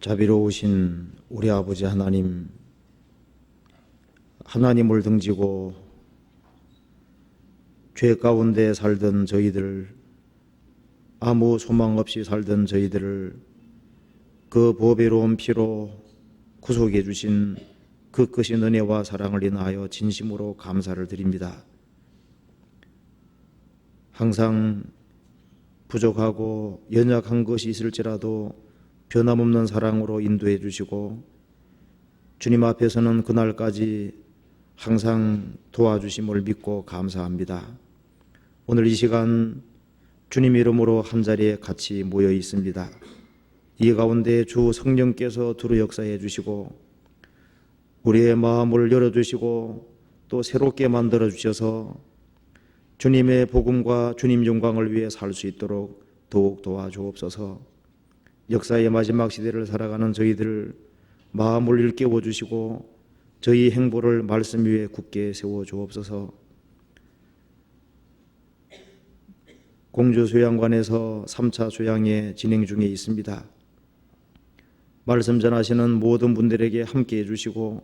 자비로우신 우리 아버지 하나님, 하나님을 등지고 죄 가운데 살던 저희들, 아무 소망 없이 살던 저희들을 그 보배로운 피로 구속해 주신 그 크신 은혜와 사랑을 인하여 진심으로 감사를 드립니다. 항상 부족하고 연약한 것이 있을지라도 변함없는 사랑으로 인도해 주시고 주님 앞에서는 그날까지 항상 도와주심을 믿고 감사합니다. 오늘 이 시간 주님 이름으로 한자리에 같이 모여 있습니다. 이 가운데 주 성령께서 두루 역사해 주시고 우리의 마음을 열어주시고 또 새롭게 만들어 주셔서 주님의 복음과 주님 영광을 위해 살 수 있도록 더욱 도와주옵소서. 역사의 마지막 시대를 살아가는 저희들 마음을 일깨워 주시고 저희 행보를 말씀 위에 굳게 세워 주옵소서. 공주수양관에서 3차 수양회 진행 중에 있습니다. 말씀 전하시는 모든 분들에게 함께 해주시고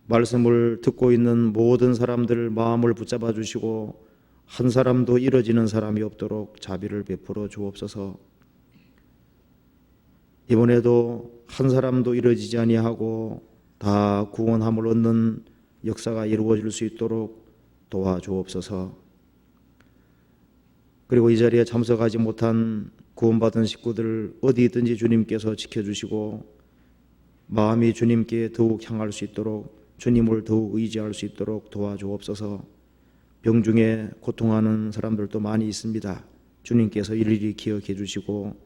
말씀을 듣고 있는 모든 사람들 마음을 붙잡아 주시고 한 사람도 이뤄지는 사람이 없도록 자비를 베풀어 주옵소서. 이번에도 한 사람도 이뤄지지 아니하고 다 구원함을 얻는 역사가 이루어질 수 있도록 도와주옵소서. 그리고 이 자리에 참석하지 못한 구원받은 식구들 어디 있든지 주님께서 지켜주시고 마음이 주님께 더욱 향할 수 있도록 주님을 더욱 의지할 수 있도록 도와주옵소서. 병중에 고통하는 사람들도 많이 있습니다. 주님께서 일일이 기억해 주시고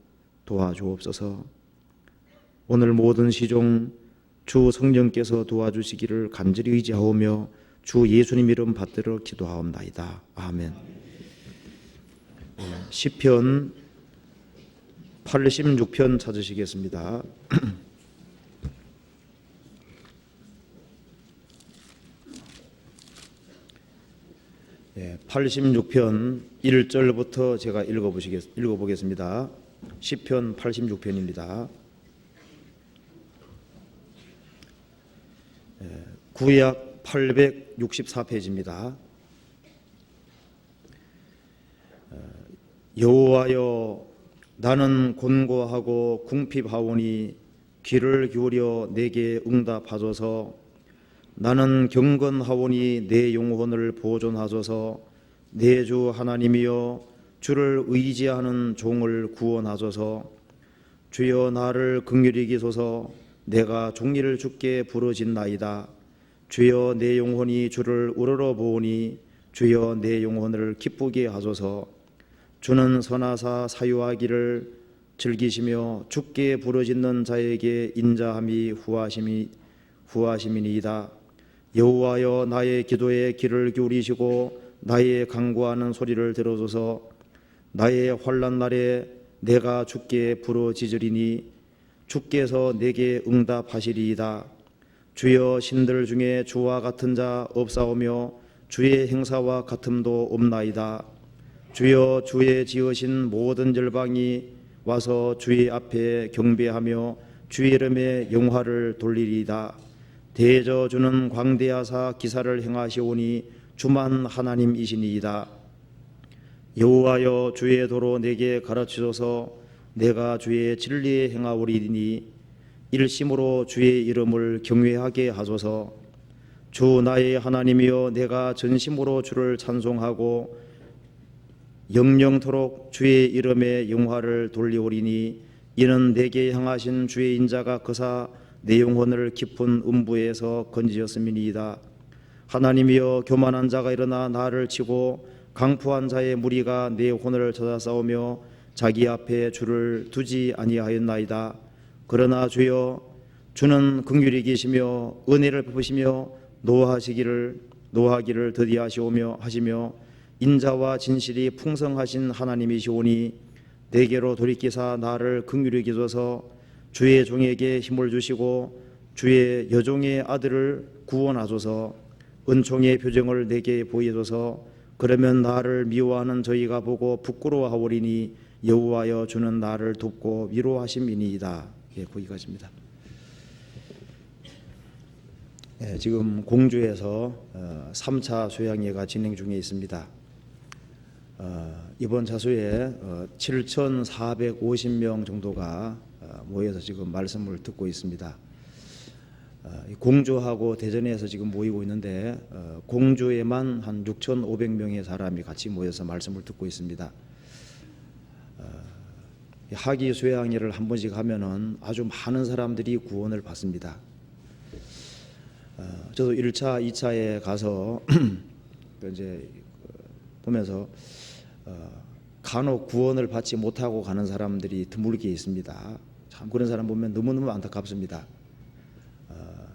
도와주옵소서. 오늘 모든 시종 주 성령께서 도와주시기를 간절히 의지하오며 주 예수님 이름 받들어 기도하옵나이다. 아멘. 시편 86편 찾으시겠습니다. 86편 1절부터 제가 읽어보겠습니다. 시편 86편입니다. 구약 864페이지입니다. 여호와여, 나는 곤고하고 궁핍하오니 귀를 기울여 내게 응답하소서. 나는 경건하오니 내 영혼을 보존하소서. 내 주 하나님이여, 주를 의지하는 종을 구원하소서. 주여, 나를 긍휼히 여기소서. 내가 종일 주께 부르짖나이다. 주여, 내 영혼이 주를 우러러보오니 주여, 내 영혼을 기쁘게 하소서. 주는 선하사 사유하기를 즐기시며 주께 부르짖는 자에게 인자함이 후하심이니이다. 여호와여, 나의 기도에 귀를 기울이시고 나의 간구하는 소리를 들어줘서 나의 환난 날에 내가 주께 부르짖으리니 주께서 내게 응답하시리이다. 주여, 신들 중에 주와 같은 자 없사오며 주의 행사와 같음도 없나이다. 주여, 주의 지으신 모든 열방이 와서 주의 앞에 경배하며 주의 이름에 영화를 돌리리이다. 대저 주는 광대하사 기사를 행하시오니 주만 하나님이시니이다. 여호와여, 주의 도로 내게 가르치소서. 내가 주의 진리에 행하오리니 일심으로 주의 이름을 경외하게 하소서. 주 나의 하나님이여, 내가 전심으로 주를 찬송하고 영영토록 주의 이름에 영화를 돌리오리니 이는 내게 향하신 주의 인자가 거사 내 영혼을 깊은 음부에서 건지셨음이니이다. 하나님이여, 교만한 자가 일어나 나를 치고 강포한 자의 무리가 내 혼을 찾아 싸우며 자기 앞에 주를 두지 아니하였나이다. 그러나 주여, 주는 긍휼히 계시며 은혜를 베푸시며 노하기를 더디하시오며 하시며 인자와 진실이 풍성하신 하나님이시오니 내게로 돌이키사 나를 긍휼히 여기소서. 주의 종에게 힘을 주시고 주의 여종의 아들을 구원하소서. 은총의 표정을 내게 보이소서. 그러면 나를 미워하는 저희가 보고 부끄러워하오리니 여호와여, 주는 나를 돕고 위로하심이니이다. 예, 거기까지입니다. 예, 지금 공주에서 3차 수양회가 진행 중에 있습니다. 이번 자수에 7,450명 정도가 모여서 지금 말씀을 듣고 있습니다. 공주하고 대전에서 지금 모이고 있는데 공주에만 한 6,500명의 사람이 같이 모여서 말씀을 듣고 있습니다. 하기 수양회를 한 번씩 하면은 아주 많은 사람들이 구원을 받습니다. 저도 1차, 2차에 가서 이제 보면서 간혹 구원을 받지 못하고 가는 사람들이 드물게 있습니다. 참 그런 사람 보면 너무너무 안타깝습니다.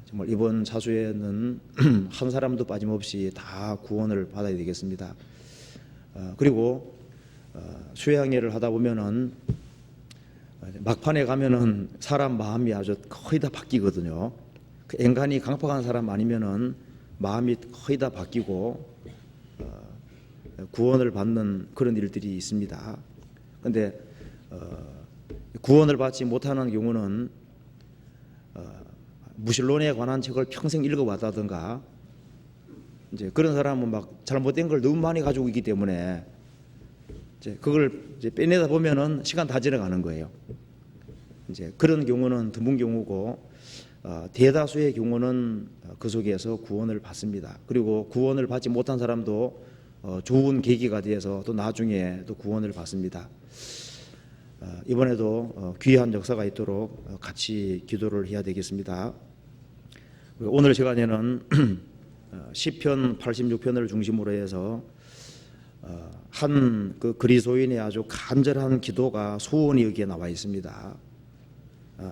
정말 이번 자수에는 한 사람도 빠짐없이 다 구원을 받아야 되겠습니다. 그리고 수양회를 하다 보면은 막판에 가면은 사람 마음이 아주 거의 다 바뀌거든요. 그 엔간히 강팍한 사람 아니면은 마음이 거의 다 바뀌고 구원을 받는 그런 일들이 있습니다. 그런데 구원을 받지 못하는 경우는 무신론에 관한 책을 평생 읽어왔다든가 이제 그런 사람은 막 잘못된 걸 너무 많이 가지고 있기 때문에 이제 그걸 이제 빼내다 보면은 시간 다 지나가는 거예요. 이제 그런 경우는 드문 경우고 대다수의 경우는 그 속에서 구원을 받습니다. 그리고 구원을 받지 못한 사람도 좋은 계기가 되어서 또 나중에 또 구원을 받습니다. 이번에도 귀한 역사가 있도록 같이 기도를 해야 되겠습니다. 오늘 시간에는 시편 86편을 중심으로 해서 한 그 그리스도인의 아주 간절한 기도가 소원이 여기에 나와 있습니다.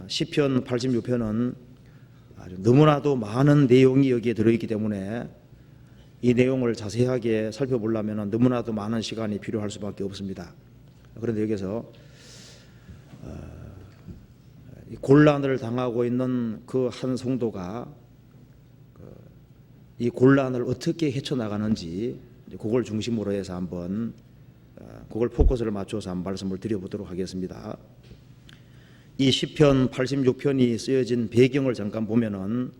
시편 86편은 아주 너무나도 많은 내용이 여기에 들어있기 때문에 이 내용을 자세하게 살펴보려면 너무나도 많은 시간이 필요할 수밖에 없습니다. 그런데 여기서 곤란을 당하고 있는 그 한 성도가 이 곤란을 어떻게 헤쳐나가는지 그걸 중심으로 해서 한번 그걸 포커스를 맞춰서 한번 말씀을 드려보도록 하겠습니다. 이 시편 86편이 쓰여진 배경을 잠깐 보면은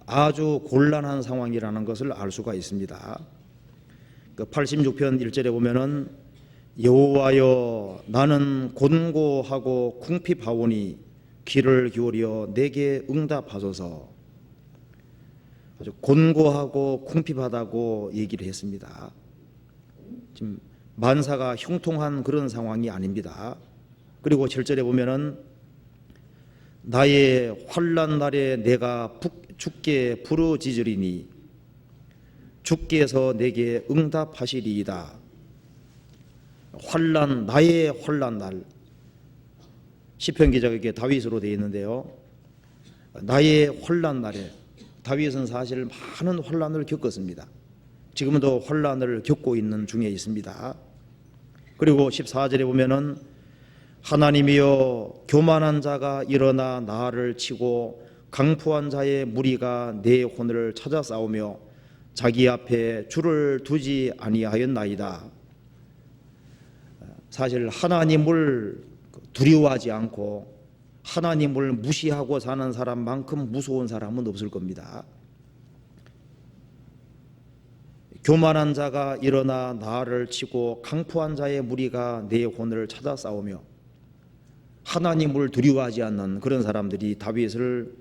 아주 곤란한 상황이라는 것을 알 수가 있습니다. 86편 1절에 보면은 여호와여 나는 곤고하고 궁핍하오니 귀를 기울여 내게 응답하소서. 아주 곤고하고 궁핍하다고 얘기를 했습니다. 지금 만사가 형통한 그런 상황이 아닙니다. 그리고 7절에 보면은 나의 환난 날에 내가 주께 부르짖으리니 주께서 내게 응답하시리이다. 나의 환난 날. 시편 기자가 이게 다윗으로 되어 있는데요. 나의 환난 날에 다윗은 사실 많은 환난을 겪었습니다. 지금도 환난을 겪고 있는 중에 있습니다. 그리고 14절에 보면은 하나님이여 교만한 자가 일어나 나를 치고 강포한 자의 무리가 내 혼을 찾아 싸우며 자기 앞에 줄을 두지 아니하였나이다. 사실 하나님을 두려워하지 않고 하나님을 무시하고 사는 사람만큼 무서운 사람은 없을 겁니다. 교만한 자가 일어나 나를 치고 강포한 자의 무리가 내 혼을 찾아 싸우며 하나님을 두려워하지 않는 그런 사람들이 다윗을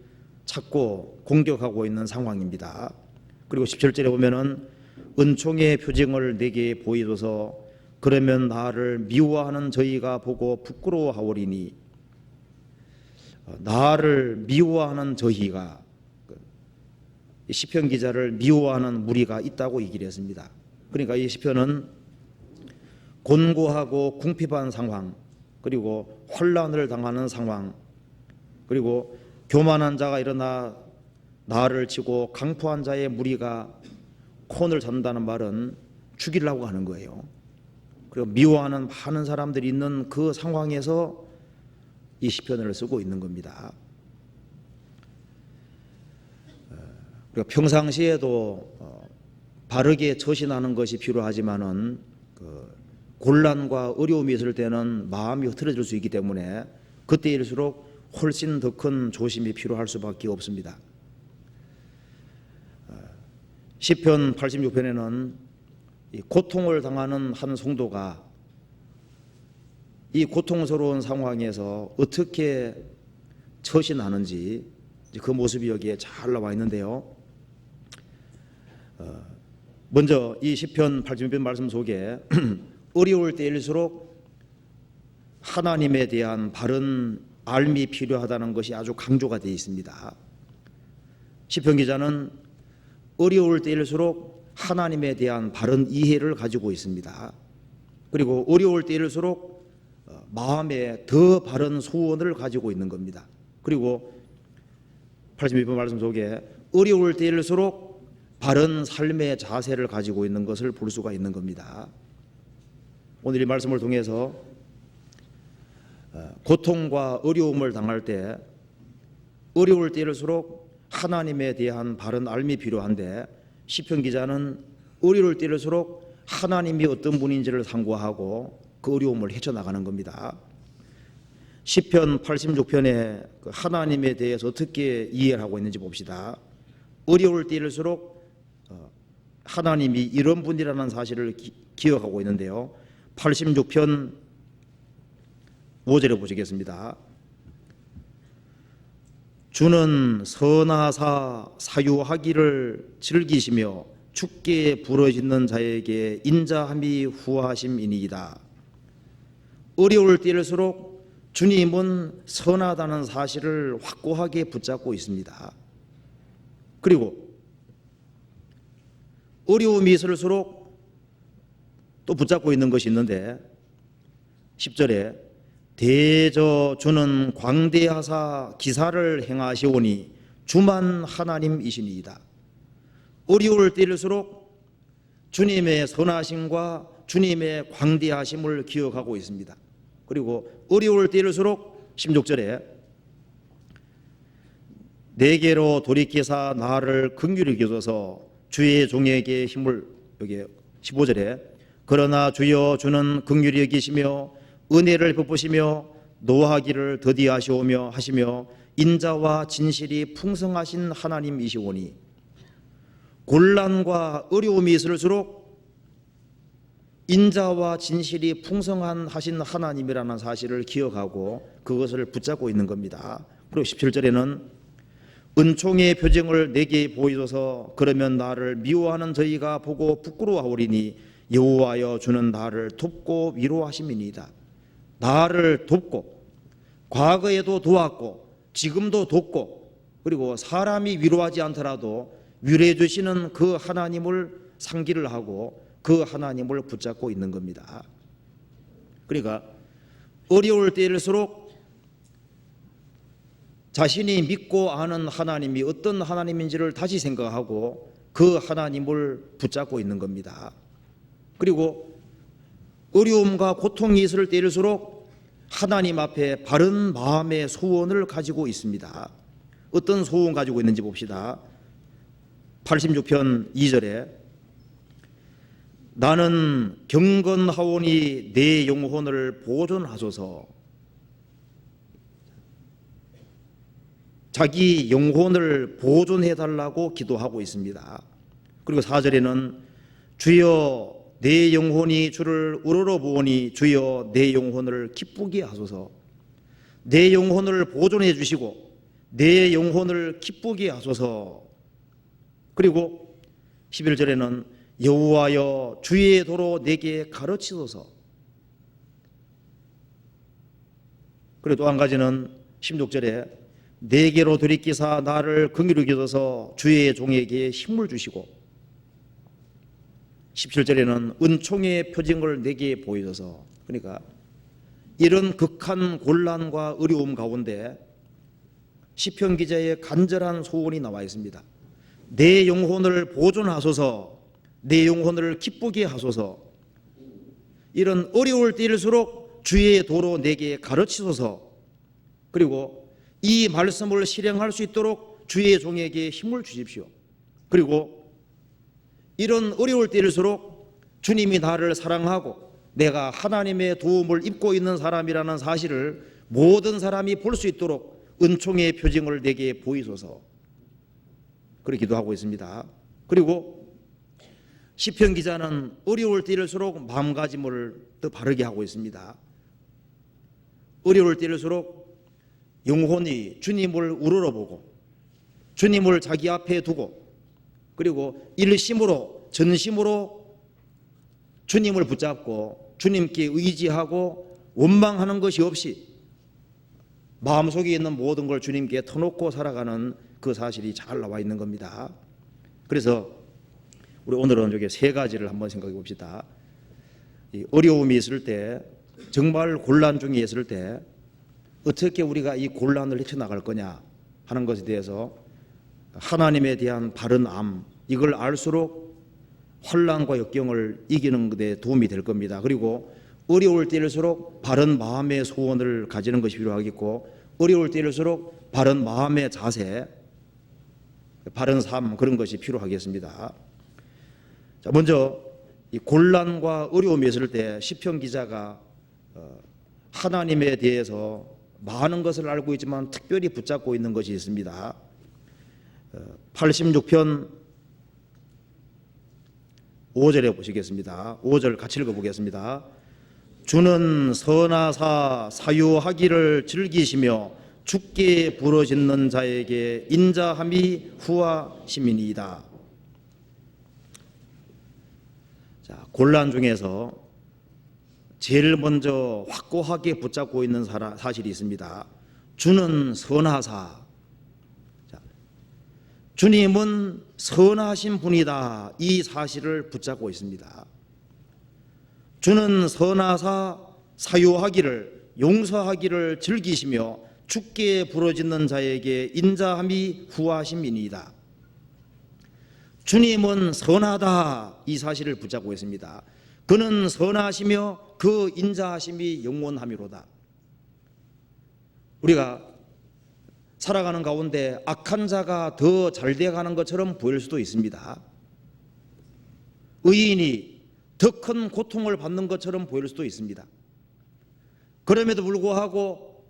찾고 공격하고 있는 상황입니다. 그리고 17절에 보면은 은총의 표징을 내게 보이소서 그러면 나를 미워하는 저희가 보고 부끄러워하오리니. 나를 미워하는 저희가 시편 기자를 미워하는 무리가 있다고 얘기를 했습니다. 그러니까 이 시편은 곤고하고 궁핍한 상황, 그리고 환난을 당하는 상황, 그리고 교만한 자가 일어나 나를 치고 강포한 자의 무리가 콘을 잡는다는 말은 죽이려고 하는 거예요. 그리고 미워하는 많은 사람들이 있는 그 상황에서 이 시편을 쓰고 있는 겁니다. 그리고 평상시에도 바르게 처신하는 것이 필요하지만은 곤란과 어려움이 있을 때는 마음이 흐트러질 수 있기 때문에 그때일수록 훨씬 더 큰 조심이 필요할 수밖에 없습니다. 시편 86편에는 고통을 당하는 한 성도가 이 고통스러운 상황에서 어떻게 처신하는지 그 모습이 여기에 잘 나와 있는데요. 먼저 이 시편 86편 말씀 속에 어려울 때일수록 하나님에 대한 바른 알미 필요하다는 것이 아주 강조가 되어 있습니다. 시편 기자는 어려울 때일수록 하나님에 대한 바른 이해를 가지고 있습니다. 그리고 어려울 때일수록 마음에 더 바른 소원을 가지고 있는 겁니다. 그리고 82편 말씀 속에 어려울 때일수록 바른 삶의 자세를 가지고 있는 것을 볼 수가 있는 겁니다. 오늘 이 말씀을 통해서 고통과 어려움을 당할 때 어려울 때일수록 하나님에 대한 바른 알미 필요한데 시편 기자는 어려울 때일수록 하나님이 어떤 분인지를 상고하고 그 어려움을 헤쳐나가는 겁니다. 시편 86편에 하나님에 대해서 어떻게 이해를 하고 있는지 봅시다. 어려울 때일수록 하나님이 이런 분이라는 사실을 기억하고 있는데요. 86편 5절에 보시겠습니다. 주는 선하사 사유하기를 즐기시며 죽게 부르짖는 자에게 인자함이 후하심이니이다. 어려울 때일수록 주님은 선하다는 사실을 확고하게 붙잡고 있습니다. 그리고 어려움이 있을수록 또 붙잡고 있는 것이 있는데 10절에 대저 주는 광대하사 기사를 행하시오니 주만 하나님이시니이다. 어려울 때일수록 주님의 선하심과 주님의 광대하심을 기억하고 있습니다. 그리고 어려울 때일수록 16절에 내게로 돌이키사 나를 긍휼히 여기소서 주의 종에게 힘을, 여기 15절에 그러나 주여 주는 긍휼히 여기시며 은혜를 베푸시며 노하기를 더디하시오며 하시며 인자와 진실이 풍성하신 하나님이시오니 곤란과 어려움이 있을수록 인자와 진실이 풍성한 하신 하나님이라는 사실을 기억하고 그것을 붙잡고 있는 겁니다. 그리고 17절에는 은총의 표징을 내게 보이소서 그러면 나를 미워하는 저희가 보고 부끄러워하오리니 여호와여 주는 나를 돕고 위로하심이니이다. 나를 돕고 과거에도 도왔고 지금도 돕고 그리고 사람이 위로하지 않더라도 위로해 주시는 그 하나님을 상기를 하고 그 하나님을 붙잡고 있는 겁니다. 그러니까 어려울 때일수록 자신이 믿고 아는 하나님이 어떤 하나님인지를 다시 생각하고 그 하나님을 붙잡고 있는 겁니다. 그리고 어려움과 고통이 있을 때일수록 하나님 앞에 바른 마음의 소원을 가지고 있습니다. 어떤 소원 가지고 있는지 봅시다. 86편 2절에 나는 경건하오니 내 영혼을 보존하소서. 자기 영혼을 보존해달라고 기도하고 있습니다. 그리고 4절에는 주여 내 영혼이 주를 우러러보오니 주여 내 영혼을 기쁘게 하소서. 내 영혼을 보존해 주시고 내 영혼을 기쁘게 하소서. 그리고 11절에는 여호와여 주의 도로 내게 가르치소서. 그리고 또 한 가지는 16절에 내게로 돌이키사 나를 긍휼히 여기소서 주의 종에게 힘을 주시고 17절에는 은총의 표징을 내게 보이소서. 그러니까 이런 극한 곤란과 어려움 가운데 시편 기자의 간절한 소원이 나와 있습니다. 내 영혼을 보존하소서. 내 영혼을 기쁘게 하소서. 이런 어려울 때일수록 주의 도로 내게 가르치소서. 그리고 이 말씀을 실행할 수 있도록 주의 종에게 힘을 주십시오. 그리고 이런 어려울 때일수록 주님이 나를 사랑하고 내가 하나님의 도움을 입고 있는 사람이라는 사실을 모든 사람이 볼 수 있도록 은총의 표징을 내게 보이소서. 그렇게 기도하고 있습니다. 그리고 시편 기자는 어려울 때일수록 마음가짐을 더 바르게 하고 있습니다. 어려울 때일수록 영혼이 주님을 우러러보고 주님을 자기 앞에 두고 그리고 일심으로 전심으로 주님을 붙잡고 주님께 의지하고 원망하는 것이 없이 마음속에 있는 모든 걸 주님께 터놓고 살아가는 그 사실이 잘 나와 있는 겁니다. 그래서 우리 오늘은 여기 세 가지를 한번 생각해 봅시다. 이 어려움이 있을 때, 정말 곤란 중에 있을 때 어떻게 우리가 이 곤란을 헤쳐나갈 거냐 하는 것에 대해서 하나님에 대한 바른 암, 이걸 알수록 혼란과 역경을 이기는 데 도움이 될 겁니다. 그리고 어려울 때일수록 바른 마음의 소원을 가지는 것이 필요하겠고, 어려울 때일수록 바른 마음의 자세, 바른 삶, 그런 것이 필요하겠습니다. 자, 먼저 이 곤란과 어려움이 있을 때 시편 기자가 하나님에 대해서 많은 것을 알고 있지만 특별히 붙잡고 있는 것이 있습니다. 86편 5절에 보시겠습니다. 5절 같이 읽어보겠습니다. 주는 선하사 사유하기를 즐기시며 주께 부르짖는 자에게 인자함이 후하심이니이다. 자, 곤란 중에서 제일 먼저 확고하게 붙잡고 있는 사실이 있습니다. 주는 선하사. 자, 주님은 선하신 분이다. 이 사실을 붙잡고 있습니다. 주는 선하사 사유하기를 용서하기를 즐기시며 주께 부르짖는 자에게 인자함이 후하심이니이다. 주님은 선하다. 이 사실을 붙잡고 있습니다. 그는 선하시며 그 인자하심이 영원함이로다. 우리가 살아가는 가운데 악한 자가 더 잘 돼가는 것처럼 보일 수도 있습니다. 의인이 더 큰 고통을 받는 것처럼 보일 수도 있습니다. 그럼에도 불구하고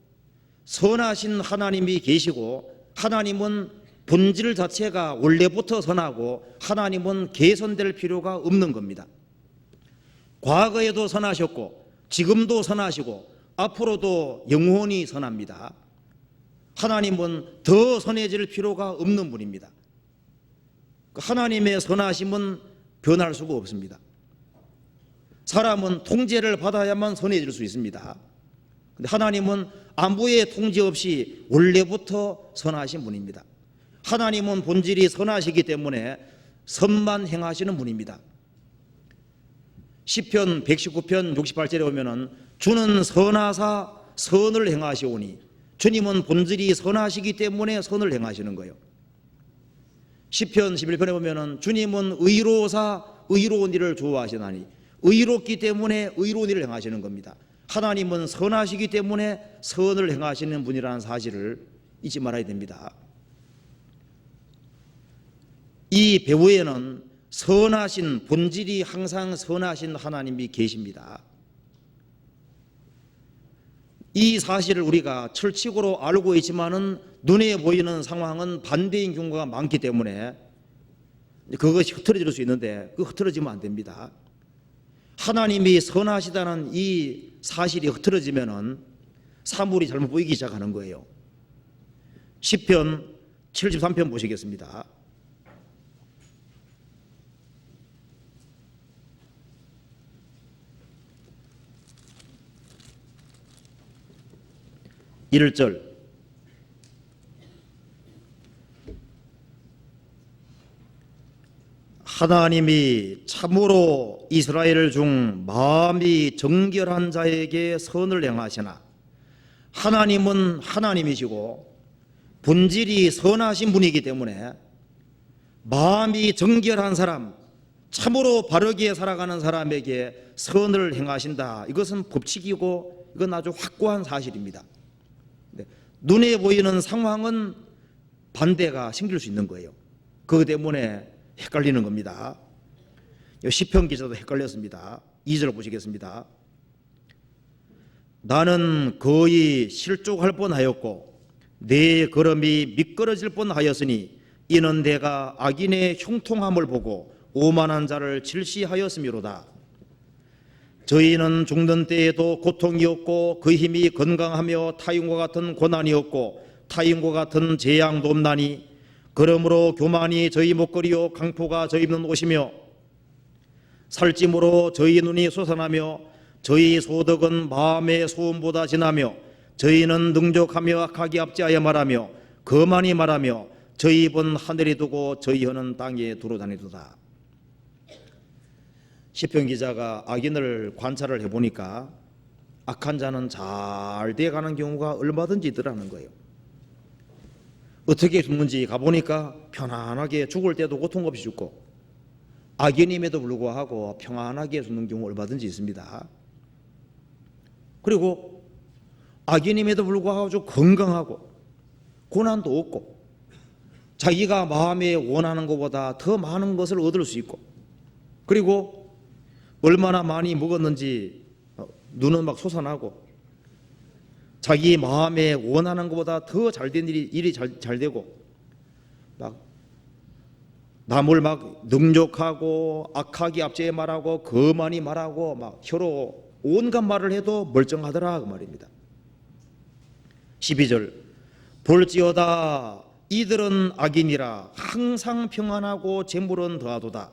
선하신 하나님이 계시고, 하나님은 본질 자체가 원래부터 선하고 하나님은 개선될 필요가 없는 겁니다. 과거에도 선하셨고 지금도 선하시고 앞으로도 영원히 선합니다. 하나님은 더 선해질 필요가 없는 분입니다. 하나님의 선하심은 변할 수가 없습니다. 사람은 통제를 받아야만 선해질 수 있습니다. 근데 하나님은 아무의 통제 없이 원래부터 선하신 분입니다. 하나님은 본질이 선하시기 때문에 선만 행하시는 분입니다. 시편 119편 68절에 보면은 주는 선하사 선을 행하시오니, 주님은 본질이 선하시기 때문에 선을 행하시는 거예요. 시편 11편에 보면은 주님은 의로사 의로운 일을 좋아하시나니, 의롭기 때문에 의로운 일을 행하시는 겁니다. 하나님은 선하시기 때문에 선을 행하시는 분이라는 사실을 잊지 말아야 됩니다. 이 배후에는 선하신, 본질이 항상 선하신 하나님이 계십니다. 이 사실을 우리가 철칙으로 알고 있지만은 눈에 보이는 상황은 반대인 경우가 많기 때문에 그것이 흐트러질 수 있는데, 그 흐트러지면 안 됩니다. 하나님이 선하시다는 이 사실이 흐트러지면은 사물이 잘못 보이기 시작하는 거예요. 시편 73편 보시겠습니다. (1절) 하나님이 참으로 이스라엘 중 마음이 정결한 자에게 선을 행하시나, 하나님은 하나님이시고 본질이 선하신 분이기 때문에 마음이 정결한 사람, 참으로 바르게 살아가는 사람에게 선을 행하신다. 이것은 법칙이고 이건 아주 확고한 사실입니다. 눈에 보이는 상황은 반대가 생길 수 있는 거예요. 그것 때문에 헷갈리는 겁니다. 시편 기자도 헷갈렸습니다. 2절 보시겠습니다. 나는 거의 실족할 뻔하였고 내 걸음이 미끄러질 뻔하였으니 이는 내가 악인의 형통함을 보고 오만한 자를 질시하였음이로다. 저희는 죽는 때에도 고통이 없고 그 힘이 건강하며 타인과 같은 고난이 없고 타인과 같은 재앙도 없나니 그러므로 교만이 저희 목걸이요 강포가 저희 입는 옷이며 살찜으로 저희 눈이 솟아나며 저희 소득은 마음의 소음보다 진하며 저희는 능족하며 악하게 압제하여 말하며 거만히 말하며 저희 입은 하늘에 두고 저희 혀는 땅에 두루 다니도다. 시편 기자가 악인을 관찰을 해보니까 악한 자는 잘 돼가는 경우가 얼마든지 있더라는 거예요. 어떻게 죽는지 가보니까 편안하게 죽을 때도 고통 없이 죽고 악인임에도 불구하고 평안하게 죽는 경우 얼마든지 있습니다. 그리고 악인임에도 불구하고 아주 건강하고 고난도 없고 자기가 마음에 원하는 것보다 더 많은 것을 얻을 수 있고 그리고 얼마나 많이 먹었는지 눈은 막 솟아나고 자기 마음에 원하는 것보다 더 잘된 일이 잘 되고 막 남을 막 능욕하고 악하게 압제해 말하고 거만히 말하고 막 혀로 온갖 말을 해도 멀쩡하더라 그 말입니다. 12절 볼지어다 이들은 악인이라 항상 평안하고 재물은 더하도다.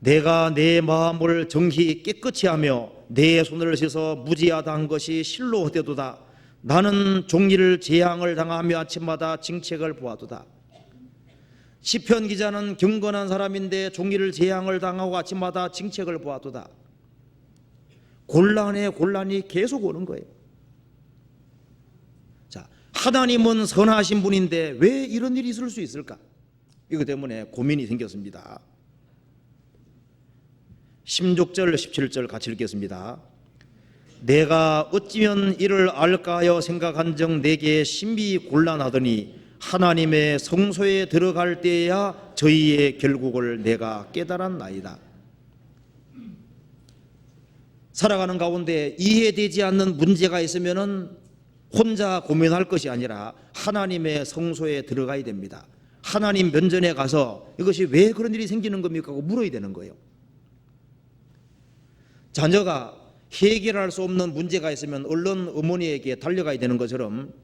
내가 내 마음을 정히 깨끗이 하며 내 손을 씻어 무지하다 한 것이 실로 헛되도다. 나는 종일 재앙을 당하며 아침마다 징책을 보아도다. 시편 기자는 경건한 사람인데 종일 재앙을 당하고 아침마다 징책을 보아도다. 곤란에 곤란이 계속 오는 거예요. 자, 하나님은 선하신 분인데 왜 이런 일이 있을 수 있을까? 이것 때문에 고민이 생겼습니다. 16절 17절 같이 읽겠습니다. 내가 어찌면 이를 알까 하여 생각한 적 내게 심히 곤란하더니 하나님의 성소에 들어갈 때야 저희의 결국을 내가 깨달았나이다. 살아가는 가운데 이해되지 않는 문제가 있으면은 혼자 고민할 것이 아니라 하나님의 성소에 들어가야 됩니다. 하나님 면전에 가서 이것이 왜 그런 일이 생기는 겁니까? 하고 물어야 되는 거예요. 자녀가 해결할 수 없는 문제가 있으면 얼른 어머니에게 달려가야 되는 것처럼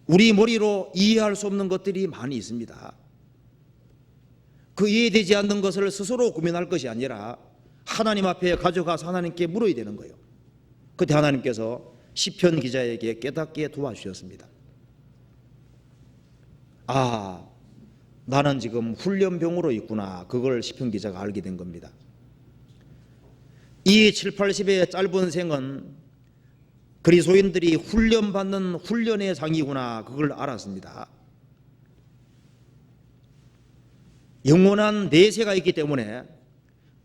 우리 머리로 이해할 수 없는 것들이 많이 있습니다. 그 이해되지 않는 것을 스스로 고민할 것이 아니라 하나님 앞에 가져가서 하나님께 물어야 되는 거예요. 그때 하나님께서 시편 기자에게 깨닫게 도와주셨습니다. 아, 나는 지금 훈련병으로 있구나. 그걸 시편 기자가 알게 된 겁니다. 이 7, 80의 짧은 생은 그리스도인들이 훈련받는 훈련의 장이구나. 그걸 알았습니다. 영원한 내세가 있기 때문에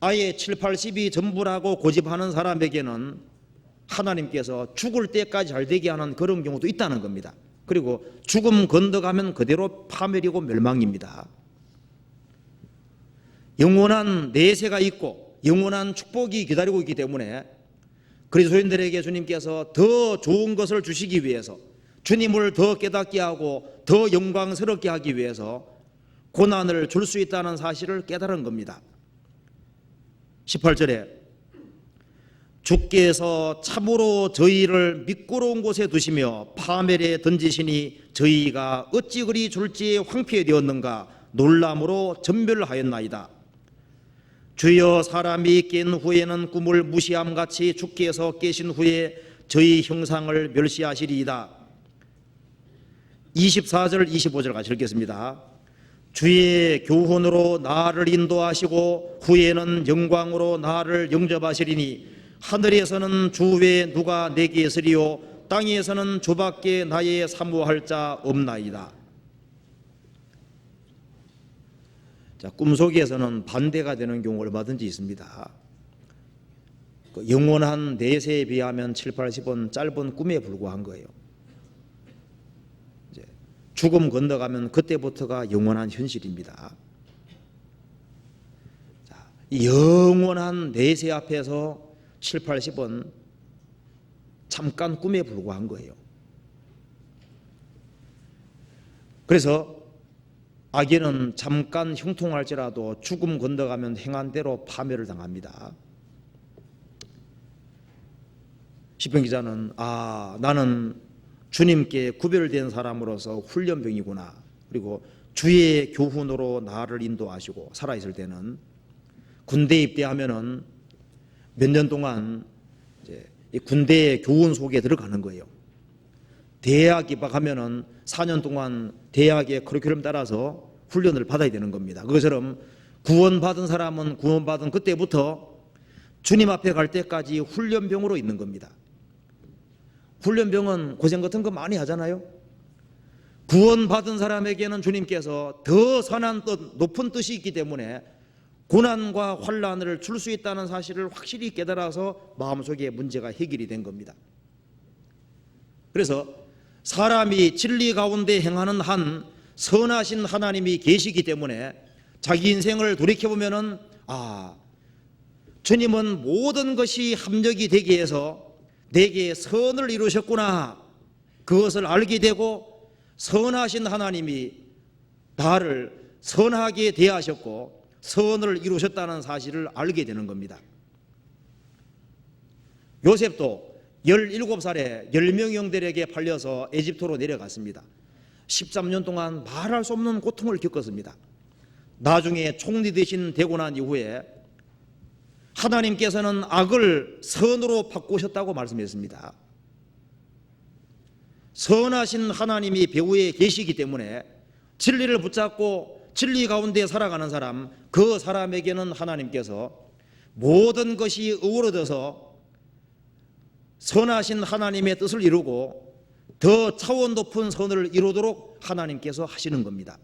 아예 7, 80이 전부라고 고집하는 사람에게는 하나님께서 죽을 때까지 잘 되게 하는 그런 경우도 있다는 겁니다. 그리고 죽음 건너가면 그대로 파멸이고 멸망입니다. 영원한 내세가 있고 영원한 축복이 기다리고 있기 때문에 그리스도인들에게 주님께서 더 좋은 것을 주시기 위해서 주님을 더 깨닫게 하고 더 영광스럽게 하기 위해서 고난을 줄 수 있다는 사실을 깨달은 겁니다. 18절에 주께서 참으로 저희를 미끄러운 곳에 두시며 파멸에 던지시니 저희가 어찌 그리 졸지에 황폐되었는가 놀람으로 전멸하였나이다. 주여 사람이 깬 후에는 꿈을 무시함같이 주께서 깨신 후에 저희 형상을 멸시하시리이다. 24절 25절 같이 읽겠습니다. 주의 교훈으로 나를 인도하시고 후에는 영광으로 나를 영접하시리니 하늘에서는 주 외에 누가 내게 있으리요 땅에서는 주밖에 나의 사모할 자 없나이다. 자, 꿈속에서는 반대가 되는 경우 얼마든지 있습니다. 영원한 내세에 비하면 7, 80은 짧은 꿈에 불과한 거예요. 이제 죽음 건너가면 그때부터가 영원한 현실입니다. 자, 영원한 내세 앞에서 7, 80은 잠깐 꿈에 불과한 거예요. 그래서 악인은 잠깐 형통할지라도 죽음 건너가면 행한 대로 파멸을 당합니다. 시편 기자는 나는 주님께 구별된 사람으로서 훈련병이구나. 그리고 주의 교훈으로 나를 인도하시고, 살아있을 때는 군대 입대하면은 몇 년 동안 이제 이 군대의 교훈 속에 들어가는 거예요. 대학 입학하면은 4년 동안 대학의 커리큘럼 따라서 훈련을 받아야 되는 겁니다. 그것처럼 구원받은 사람은 구원받은 그때부터 주님 앞에 갈 때까지 훈련병으로 있는 겁니다. 훈련병은 고생 같은 거 많이 하잖아요. 구원받은 사람에게는 주님께서 더 선한 뜻, 높은 뜻이 있기 때문에 고난과 환난을 줄 수 있다는 사실을 확실히 깨달아서 마음속에 문제가 해결이 된 겁니다. 그래서 사람이 진리 가운데 행하는 한 선하신 하나님이 계시기 때문에 자기 인생을 돌이켜보면은 주님은 모든 것이 합력이 되게 해서 내게 선을 이루셨구나, 그것을 알게 되고 선하신 하나님이 나를 선하게 대하셨고 선을 이루셨다는 사실을 알게 되는 겁니다. 요셉도 17살에 10명의 형들에게 팔려서 에집트로 내려갔습니다. 13년 동안 말할 수 없는 고통을 겪었습니다. 나중에 총리 대신 되고 난 이후에 하나님께서는 악을 선으로 바꾸셨다고 말씀했습니다. 선하신 하나님이 배후에 계시기 때문에 진리를 붙잡고 진리 가운데 살아가는 사람, 그 사람에게는 하나님께서 모든 것이 어우러져서 선하신 하나님의 뜻을 이루고 더 차원 높은 선을 이루도록 하나님께서 하시는 겁니다.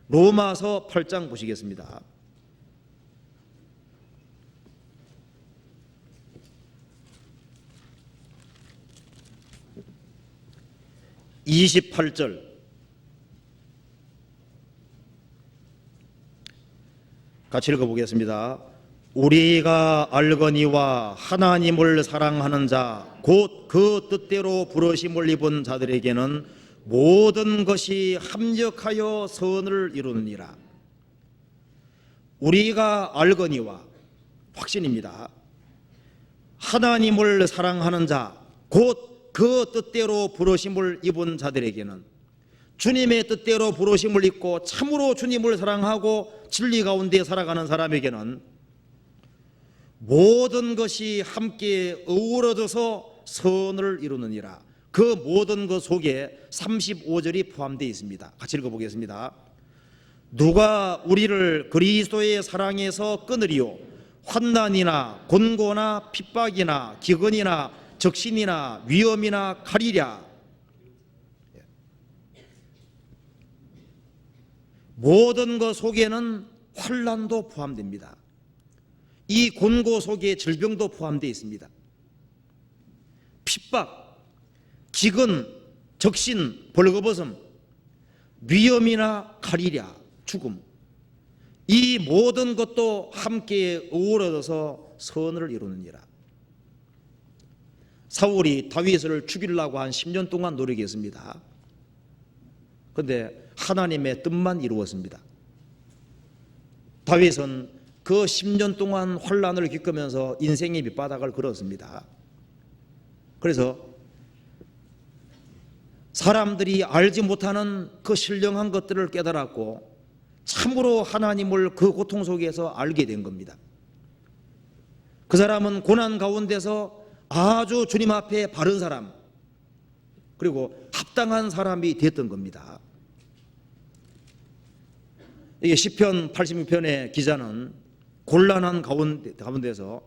로마서 8장 보시겠습니다. 28절 같이 읽어보겠습니다. 우리가 알거니와 하나님을 사랑하는 자 곧 그 뜻대로 부르심을 입은 자들에게는 모든 것이 합력하여 선을 이루느니라. 우리가 알거니와, 확신입니다. 하나님을 사랑하는 자 곧 그 뜻대로 부르심을 입은 자들에게는, 주님의 뜻대로 부르심을 입고 참으로 주님을 사랑하고 진리 가운데 살아가는 사람에게는 모든 것이 함께 어우러져서 선을 이루느니라. 그 모든 것 속에 35절이 포함되어 있습니다. 같이 읽어보겠습니다. 누가 우리를 그리스도의 사랑에서 끊으리요? 환난이나 곤고나 핍박이나 기근이나 적신이나 위험이나 칼이랴. 모든 것 속에는 환난도 포함됩니다. 이 곤고 속에 질병도 포함되어 있습니다. 핍박, 기근, 적신, 벌거벗음, 위험이나 칼이랴, 죽음, 이 모든 것도 함께 어우러져서 선을 이루느니라. 사울이 다윗을 죽이려고 한 10년 동안 노력했습니다. 그런데 하나님의 뜻만 이루었습니다. 다윗은 그 10년 동안 환난을 겪으면서 인생의 밑바닥을 걸었습니다. 그래서 사람들이 알지 못하는 그 신령한 것들을 깨달았고 참으로 하나님을 그 고통 속에서 알게 된 겁니다. 그 사람은 고난 가운데서 아주 주님 앞에 바른 사람, 그리고 합당한 사람이 됐던 겁니다. 이게 시편 86편의 기자는 곤란한 가운데서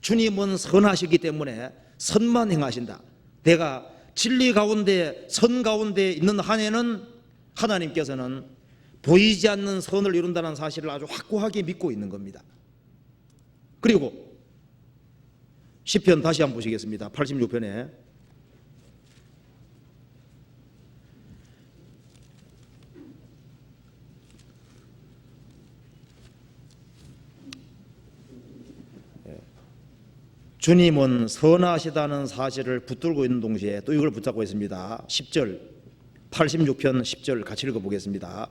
주님은 선하시기 때문에 선만 행하신다. 내가 진리 가운데 선 가운데 있는 한에는 하나님께서는 보이지 않는 선을 이룬다는 사실을 아주 확고하게 믿고 있는 겁니다. 그리고 시편 다시 한번 보시겠습니다. 86편에 주님은 선하시다는 사실을 붙들고 있는 동시에 또 이걸 붙잡고 있습니다. 10절 86편 10절 같이 읽어보겠습니다.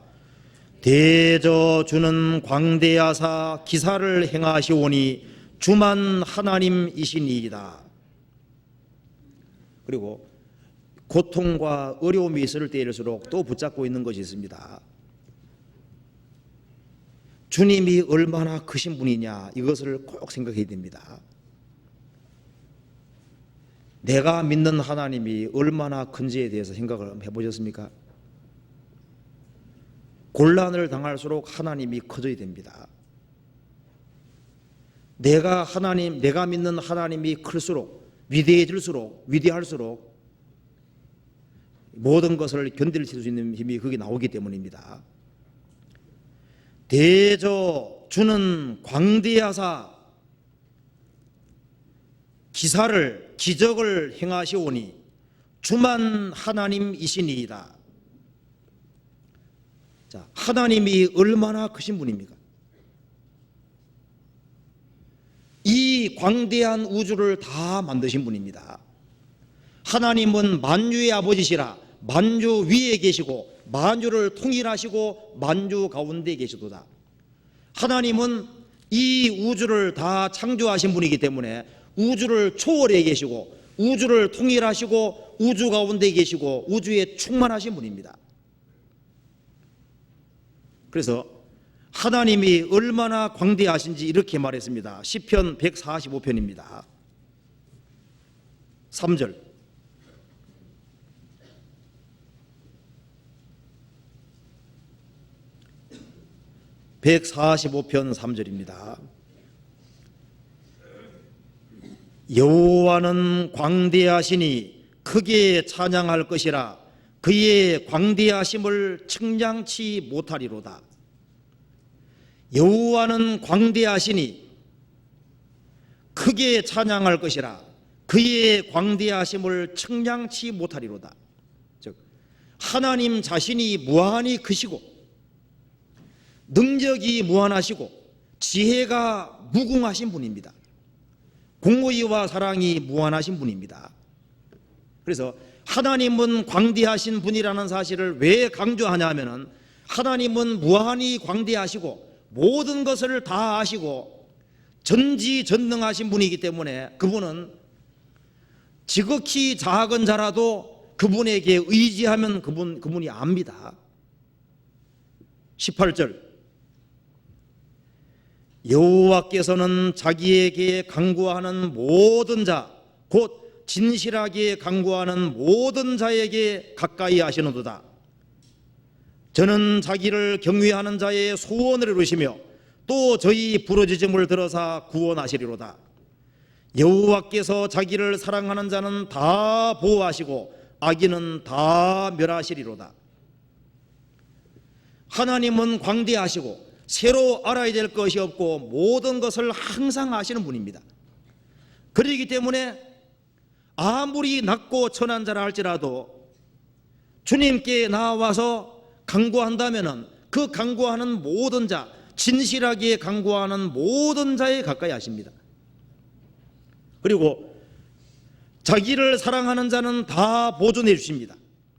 대저 주는 광대하사 기사를 행하시오니 주만 하나님이시니이다. 그리고 고통과 어려움이 있을 때일수록 또 붙잡고 있는 것이 있습니다. 주님이 얼마나 크신 분이냐, 이것을 꼭 생각해야 됩니다. 내가 믿는 하나님이 얼마나 큰지에 대해서 생각을 해보셨습니까? 곤란을 당할수록 하나님이 커져야 됩니다. 내가 믿는 하나님이 클수록, 위대할수록 모든 것을 견딜 수 있는 힘이 거기 나오기 때문입니다. 대저 주는 광대하사 기적을 행하시오니 주만 하나님이시니이다. 자, 하나님이 얼마나 크신 분입니까? 이 광대한 우주를 다 만드신 분입니다. 하나님은 만유의 아버지시라. 만유 위에 계시고 만유를 통일하시고 만유 가운데 계시도다. 하나님은 이 우주를 다 창조하신 분이기 때문에 우주를 초월해 계시고 우주를 통일하시고 우주 가운데 계시고 우주에 충만하신 분입니다. 그래서 하나님이 얼마나 광대하신지 이렇게 말했습니다. 시편 145편입니다. 3절. (145편) 3절입니다. 여호와는 광대하시니 크게 찬양할 것이라. 그의 광대하심을 측량치 못하리로다. 여호와는 광대하시니 크게 찬양할 것이라. 그의 광대하심을 측량치 못하리로다. 즉 하나님 자신이 무한히 크시고 능력이 무한하시고 지혜가 무궁하신 분입니다. 공의와 사랑이 무한하신 분입니다. 그래서 하나님은 광대하신 분이라는 사실을 왜 강조하냐면은 하나님은 무한히 광대하시고 모든 것을 다 아시고 전지전능하신 분이기 때문에 그분은 지극히 작은 자라도 그분에게 의지하면 그분이 압니다. 18절. 여호와께서는 자기에게 간구하는 모든 자, 곧 진실하게 간구하는 모든 자에게 가까이 하시는도다. 저는 자기를 경외하는 자의 소원을 이루시며 또 저희 부르짖음을 들어서 구원하시리로다. 여호와께서 자기를 사랑하는 자는 다 보호하시고 악인은 다 멸하시리로다. 하나님은 광대하시고 새로 알아야 될 것이 없고 모든 것을 항상 아시는 분입니다. 그렇기 때문에 아무리 낮고 천한 자라 할지라도 주님께 나와서 간구한다면은 그 간구하는 모든 자, 진실하게 간구하는 모든 자에 가까이 하십니다. 그리고 자기를 사랑하는 자는 다 보존해 주십니다.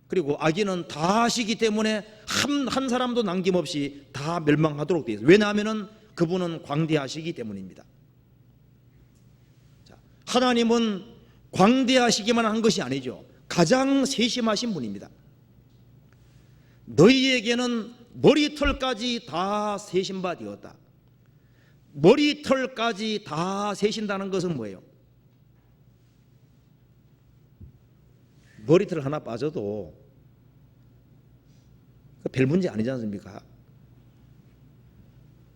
그리고 악인은 다 하시기 때문에 한 사람도 남김없이 다 멸망하도록 되어 있어요. 왜냐하면 그분은 광대하시기 때문입니다. 자, 하나님은 광대하시기만 한 것이 아니죠. 가장 세심하신 분입니다. 너희에게는 머리털까지 다 세신 바 되었다. 머리털까지 다 세신다는 것은 뭐예요? 머리털 하나 빠져도 별 문제 아니지 않습니까?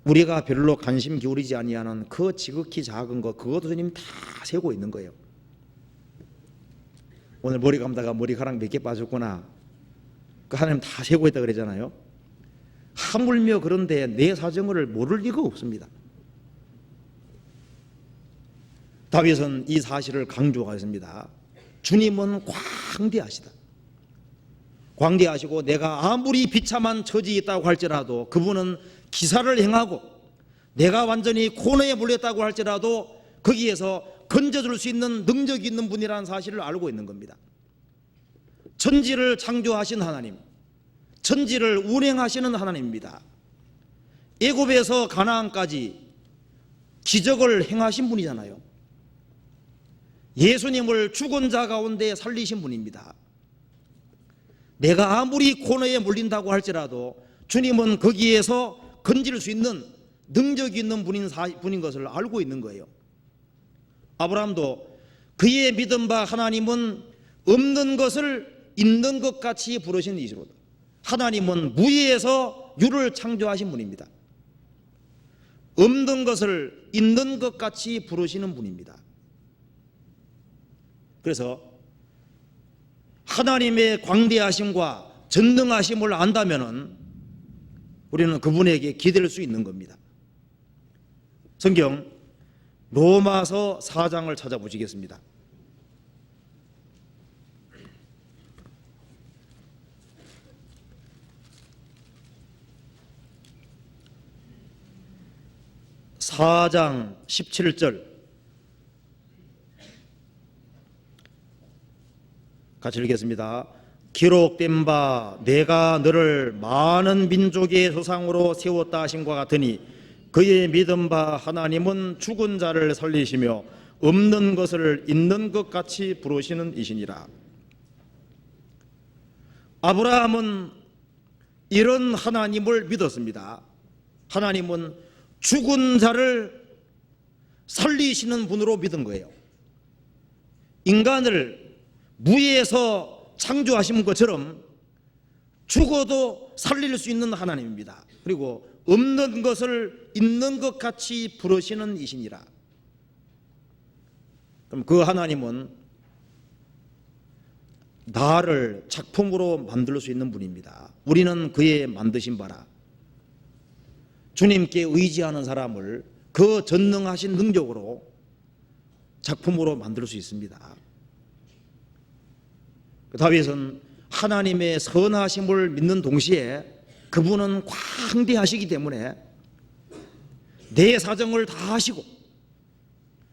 우리가 별로 관심 기울이지 아니하는 그 지극히 작은 것, 그것도 주님 다 세고 있는 거예요. 오늘 머리 감다가 머리카락 몇 개 빠졌구나, 그 하나님 다 세고 있다 그러잖아요. 하물며 그런데 내 사정을 모를 리가 없습니다. 다윗은 이 사실을 강조하였습니다. 주님은 광대하시다. 광대하시고 내가 아무리 비참한 처지에 있다고 할지라도 그분은 기사를 행하고 내가 완전히 고뇌에 몰렸다고 할지라도 거기에서 건져줄 수 있는 능력이 있는 분이라는 사실을 알고 있는 겁니다. 천지를 창조하신 하나님, 천지를 운행하시는 하나님입니다. 애굽에서 가나안까지 기적을 행하신 분이잖아요. 예수님을 죽은 자 가운데 살리신 분입니다. 내가 아무리 고뇌에 몰린다고 할지라도 주님은 거기에서 건질 수 있는 능력이 있는 분인 것을 알고 있는 거예요. 아브라함도 그의 믿은 바 하나님은 없는 것을 있는 것 같이 부르신 이시로다. 하나님은 무에서 유를 창조하신 분입니다. 없는 것을 있는 것 같이 부르시는 분입니다. 그래서 하나님의 광대하심과 전능하심을 안다면 우리는 그분에게 기댈 수 있는 겁니다. 성경 로마서 4장을 찾아보시겠습니다. (4장) 17절 같이 읽겠습니다. 기록된 바 내가 너를 많은 민족의 조상으로 세웠다 하신 것 같으니 그의 믿은 바 하나님은 죽은 자를 살리시며 없는 것을 있는 것 같이 부르시는 이시니라. 아브라함은 이런 하나님을 믿었습니다. 하나님은 죽은 자를 살리시는 분으로 믿은 거예요. 인간을 무에서 창조하신 것처럼 죽어도 살릴 수 있는 하나님입니다. 그리고 없는 것을 있는 것 같이 부르시는 이시니라. 그럼 그 하나님은 나를 작품으로 만들 수 있는 분입니다. 우리는 그의 만드신 바라. 주님께 의지하는 사람을 그 전능하신 능력으로 작품으로 만들 수 있습니다. 다윗은 하나님의 선하심을 믿는 동시에 그분은 광대하시기 때문에 내 사정을 다 아시고,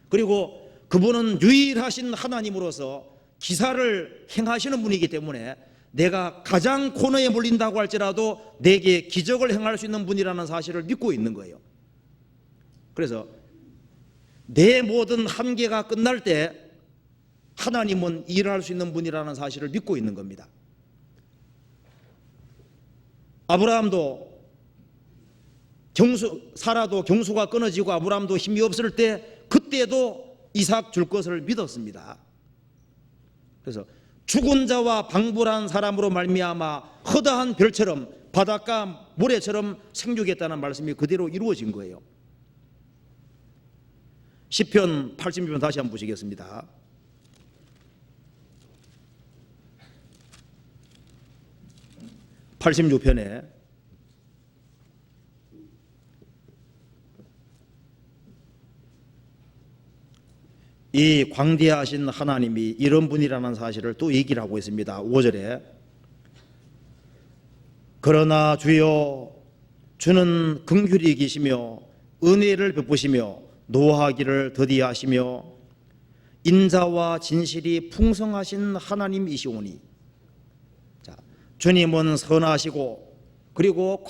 그리고 그분은 유일하신 하나님으로서 기사를 행하시는 분이기 때문에 내가 가장 고뇌에 몰린다고 할지라도 내게 기적을 행할 수 있는 분이라는 사실을 믿고 있는 거예요. 그래서 내 모든 한계가 끝날 때 하나님은 일할 수 있는 분이라는 사실을 믿고 있는 겁니다. 아브라함도 사라도 경수가 끊어지고 아브라함도 힘이 없을 때 그때도 이삭 줄 것을 믿었습니다. 그래서 죽은 자와 방불한 사람으로 말미암아 허다한 별처럼 바닷가 모래처럼 생육했다는 말씀이 그대로 이루어진 거예요. 시편 86편 다시 한번 보시겠습니다. (86편에) 이 광대하신 하나님이 이런 분이라는 사실을 또 얘기를 하고 있습니다. 5절에 그러나 주여 주는 긍휼히 계시며 은혜를 베푸시며 노하기를 더디하시며 인자와 진실이 풍성하신 하나님이시오니. 자, 주님은 선하시고 그리고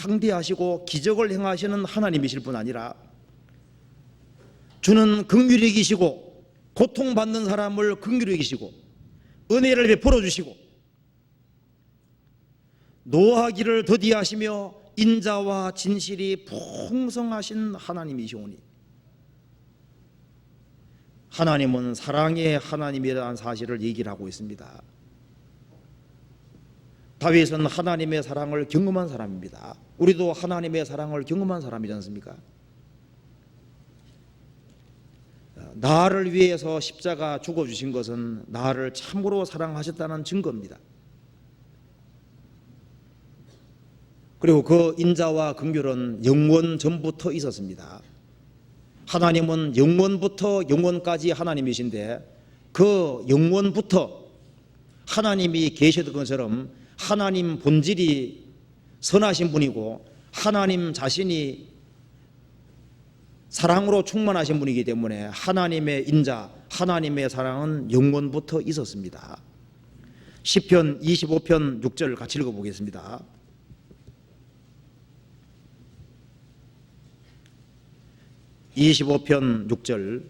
광대하시고 기적을 행하시는 하나님이실 뿐 아니라 주는 긍휼히 계시고 고통받는 사람을 긍휼히 계시고 은혜를 베풀어 주시고 노하기를 더디하시며 인자와 진실이 풍성하신 하나님이시오니. 하나님은 사랑의 하나님이라는 사실을 얘기를 하고 있습니다. 다윗은 하나님의 사랑을 경험한 사람입니다. 우리도 하나님의 사랑을 경험한 사람이지 않습니까? 나를 위해서 십자가 죽어주신 것은 나를 참으로 사랑하셨다는 증거입니다. 그리고 그 인자와 긍휼은 영원 전부터 있었습니다. 하나님은 영원부터 영원까지 하나님이신데 그 영원부터 하나님이 계셨던 것처럼 하나님 본질이 선하신 분이고 하나님 자신이 사랑으로 충만하신 분이기 때문에 하나님의 인자, 하나님의 사랑은 영원부터 있었습니다. 시편 25편 6절 같이 읽어보겠습니다. (25편) 6절.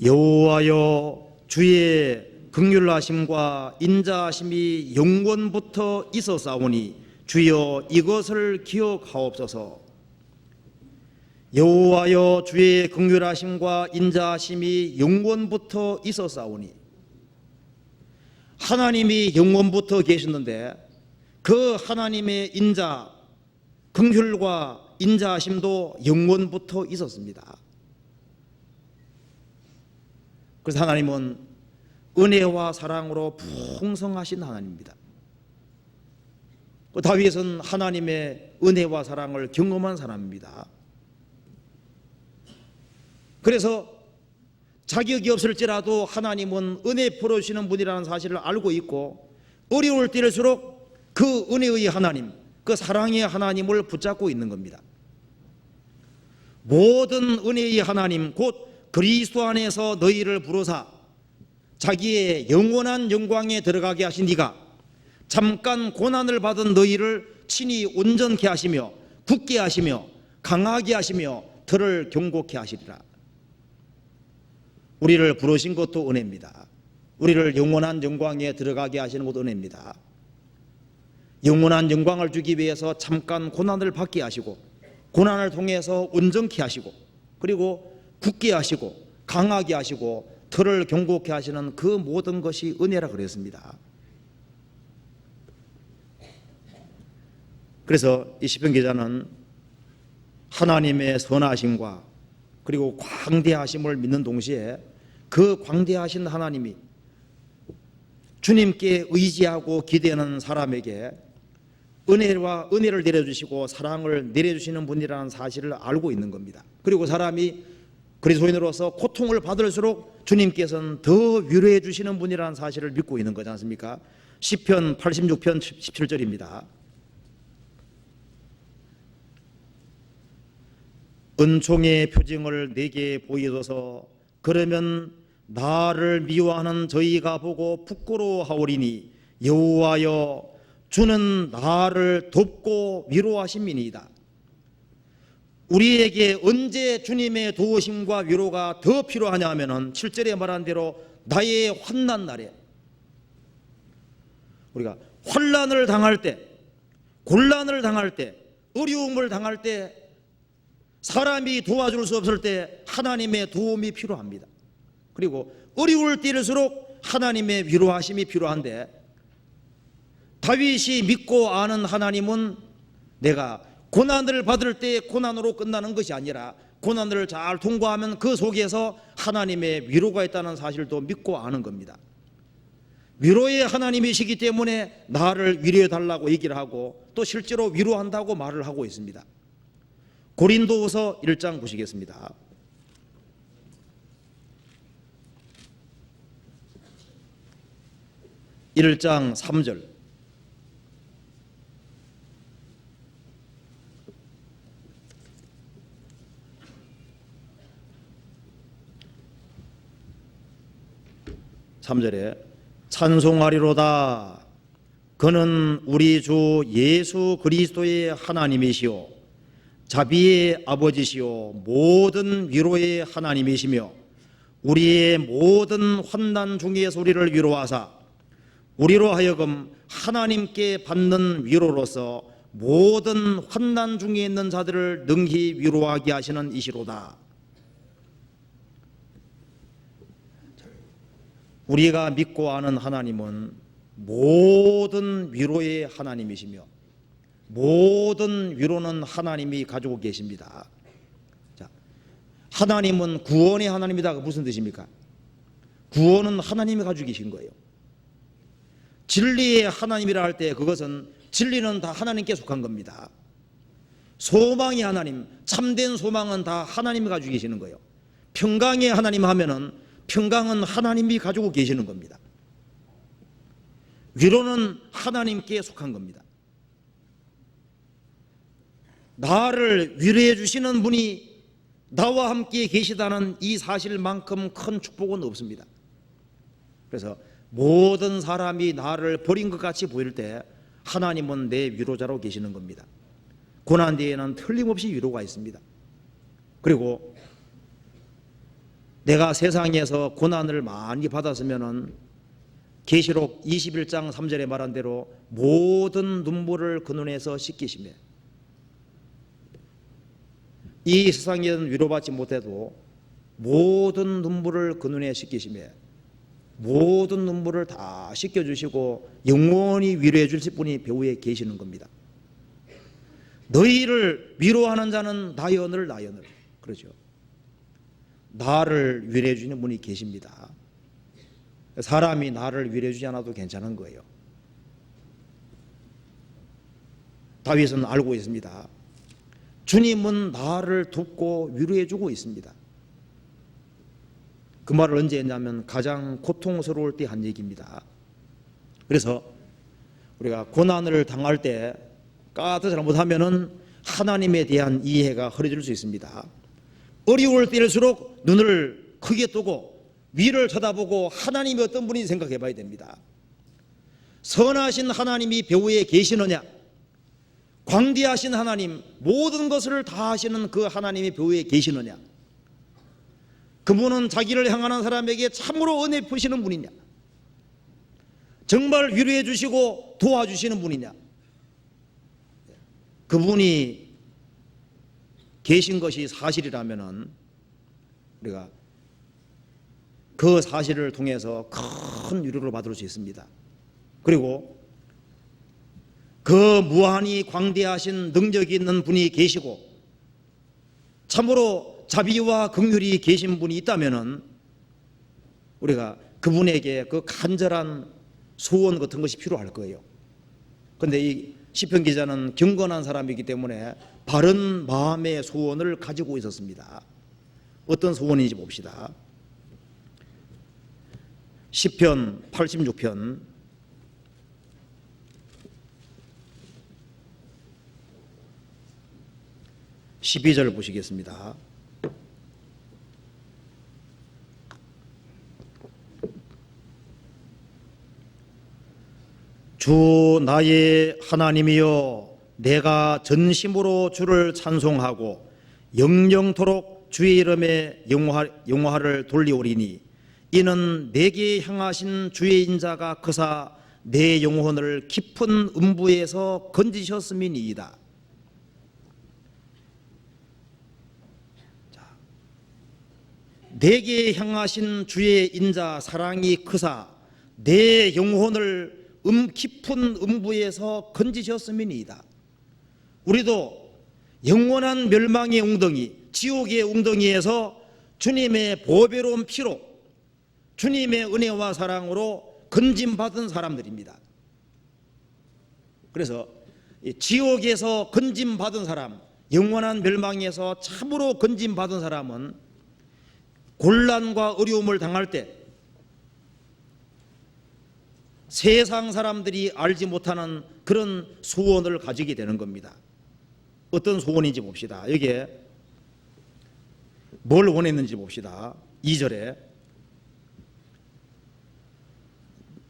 여호와여, 주의 긍휼하심과 인자하심이 영원부터 있었사오니 주여 이것을 기억하옵소서. 여호와여, 주의 긍휼하심과 인자하심이 영원부터 있었사오니, 하나님이 영원부터 계셨는데 그 하나님의 인자, 긍휼과 인자하심도 영원부터 있었습니다. 그래서 하나님은 은혜와 사랑으로 풍성하신 하나님입니다. 다윗은 하나님의 은혜와 사랑을 경험한 사람입니다. 그래서 자격이 없을지라도 하나님은 은혜 풀어주시는 분이라는 사실을 알고 있고, 어려울 때일수록 그 은혜의 하나님, 그 사랑의 하나님을 붙잡고 있는 겁니다. 모든 은혜의 하나님 곧 그리스도 안에서 너희를 부르사 자기의 영원한 영광에 들어가게 하신 이가 잠깐 고난을 받은 너희를 친히 온전케 하시며 굳게 하시며 강하게 하시며 들을 경고케 하시리라. 우리를 부르신 것도 은혜입니다. 우리를 영원한 영광에 들어가게 하시는 것도 은혜입니다. 영원한 영광을 주기 위해서 잠깐 고난을 받게 하시고, 고난을 통해서 온전케 하시고, 그리고 굳게 하시고 강하게 하시고 들을 경고케 하시는 그 모든 것이 은혜라 그랬습니다. 그래서 이 시편 기자는 하나님의 선하심과 그리고 광대하심을 믿는 동시에 그 광대하신 하나님이 주님께 의지하고 기대하는 사람에게 은혜를 내려주시고 사랑을 내려주시는 분이라는 사실을 알고 있는 겁니다. 그리고 사람이 그리스도인으로서 고통을 받을수록 주님께서는 더 위로해 주시는 분이라는 사실을 믿고 있는 거지 않습니까? 시편 86편 17절입니다. 은총의 표징을 내게 보이소서. 그러면 나를 미워하는 저희가 보고 부끄러워하오리니 여호와여, 주는 나를 돕고 위로하심이니이다. 우리에게 언제 주님의 도우심과 위로가 더 필요하냐 하면은 7절에 말한 대로 나의 환난 날에, 우리가 환난을 당할 때, 곤란을 당할 때, 어려움을 당할 때, 사람이 도와줄 수 없을 때 하나님의 도움이 필요합니다. 그리고 어려울 때일수록 하나님의 위로하심이 필요한데, 다윗이 믿고 아는 하나님은 내가 고난을 받을 때 고난으로 끝나는 것이 아니라 고난을 잘 통과하면 그 속에서 하나님의 위로가 있다는 사실도 믿고 아는 겁니다. 위로의 하나님이시기 때문에 나를 위로해 달라고 얘기를 하고 또 실제로 위로한다고 말을 하고 있습니다. 고린도후서 1장 보시겠습니다. (1장) 3절. (3절에) 찬송하리로다. 그는 우리 주 예수 그리스도의 하나님이시요 자비의 아버지시요 모든 위로의 하나님이시며 우리의 모든 환난 중에서 우리를 위로하사 우리로 하여금 하나님께 받는 위로로서 모든 환난 중에 있는 자들을 능히 위로하게 하시는 이시로다. 우리가 믿고 아는 하나님은 모든 위로의 하나님이시며 모든 위로는 하나님이 가지고 계십니다. 자, 하나님은 구원의 하나님이다. 무슨 뜻입니까? 구원은 하나님이 가지고 계신 거예요. 진리의 하나님이라 할 때 그것은 진리는 다 하나님께 속한 겁니다. 소망의 하나님, 참된 소망은 다 하나님이 가지고 계시는 거예요. 평강의 하나님 하면은 평강은 하나님이 가지고 계시는 겁니다. 위로는 하나님께 속한 겁니다. 나를 위로해 주시는 분이 나와 함께 계시다는 이 사실만큼 큰 축복은 없습니다. 그래서 모든 사람이 나를 버린 것 같이 보일 때 하나님은 내 위로자로 계시는 겁니다. 고난 뒤에는 틀림없이 위로가 있습니다. 그리고 내가 세상에서 고난을 많이 받았으면은 계시록 21장 3절에 말한 대로 모든 눈물을 그 눈에서 씻기시며, 이 세상에는 위로받지 못해도 모든 눈물을 그 눈에 씻기시며 모든 눈물을 다 씻겨주시고 영원히 위로해 주실 분이 배후에 계시는 겁니다. 너희를 위로하는 자는 나여늘 나여늘, 그러죠. 나를 위로해 주는 분이 계십니다. 사람이 나를 위로해 주지 않아도 괜찮은 거예요. 다윗은 알고 있습니다. 주님은 나를 돕고 위로해 주고 있습니다. 그 말을 언제 했냐면 가장 고통스러울 때 한 얘기입니다. 그래서 우리가 고난을 당할 때 까딱 잘못하면은 하나님에 대한 이해가 흐려질 수 있습니다. 어려울 때일수록 눈을 크게 뜨고 위를 쳐다보고 하나님이 어떤 분인지 생각해 봐야 됩니다. 선하신 하나님이 배후에 계시느냐, 광대하신 하나님, 모든 것을 다 하시는 그 하나님이 배후에 계시느냐, 그분은 자기를 향하는 사람에게 참으로 은혜 푸시는 분이냐, 정말 위로해 주시고 도와주시는 분이냐, 그분이 계신 것이 사실이라면은 우리가 그 사실을 통해서 큰 위로를 받을 수 있습니다. 그리고 그 무한히 광대하신 능력이 있는 분이 계시고 참으로 자비와 긍휼이 계신 분이 있다면은 우리가 그분에게 그 간절한 소원 같은 것이 필요할 거예요. 그런데 이 시편 기자는 경건한 사람이기 때문에 바른 마음의 소원을 가지고 있었습니다. 어떤 소원인지 봅시다. 시편 86편 12절 보시겠습니다. 주 나의 하나님이여, 내가 전심으로 주를 찬송하고 영영토록 주의 이름에 영화를 돌리오리니, 이는 내게 향하신 주의 인자가 크사 내 영혼을 깊은 음부에서 건지셨음이니이다. 내게 향하신 주의 인자 사랑이 크사 내 영혼을 깊은 음부에서 건지셨음이니이다. 우리도 영원한 멸망의 웅덩이, 지옥의 웅덩이에서 주님의 보배로운 피로, 주님의 은혜와 사랑으로 건짐받은 사람들입니다. 그래서 지옥에서 건짐받은 사람, 영원한 멸망에서 참으로 건짐받은 사람은 곤란과 어려움을 당할 때 세상 사람들이 알지 못하는 그런 소원을 가지게 되는 겁니다. 어떤 소원인지 봅시다. 여기에 뭘 원했는지 봅시다. 2절에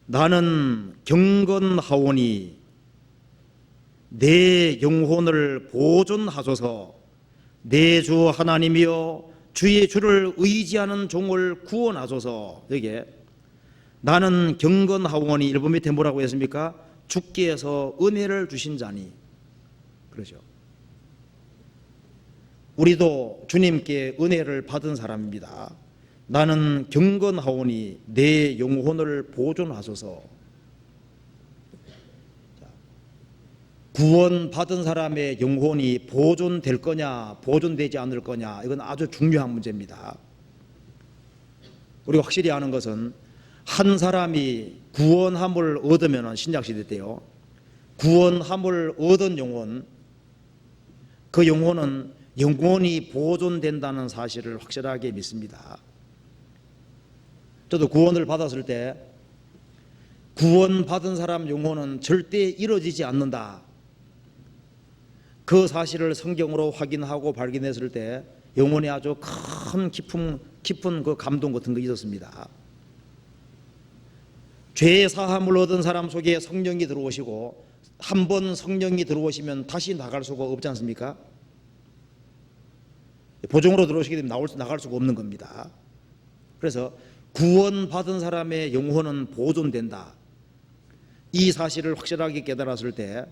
나는 경건하오니 내 영혼을 보존하소서, 내 주 하나님이여 주의 주를 의지하는 종을 구원하소서. 여기에 나는 경건하오니 일본 밑에 뭐라고 했습니까? 주께서 은혜를 주신 자니. 그러죠. 우리도 주님께 은혜를 받은 사람입니다. 나는 경건하오니 내 영혼을 보존하소서. 구원받은 사람의 영혼이 보존될 거냐 보존되지 않을 거냐, 이건 아주 중요한 문제입니다. 우리가 확실히 아는 것은 한 사람이 구원함을 얻으면, 신약시대 때요, 구원함을 얻은 영혼, 그 영혼은 영원히 보존된다는 사실을 확실하게 믿습니다. 저도 구원을 받았을 때 구원받은 사람 영혼은 절대 이루어지지 않는다, 그 사실을 성경으로 확인하고 발견했을 때 영혼에 아주 큰 깊은 그 감동 같은 거 있었습니다. 죄 사함을 얻은 사람 속에 성령이 들어오시고, 한 번 성령이 들어오시면 다시 나갈 수가 없지 않습니까? 보정으로 들어오시게 되면 나갈 수가 없는 겁니다. 그래서 구원받은 사람의 영혼은 보존된다. 이 사실을 확실하게 깨달았을 때,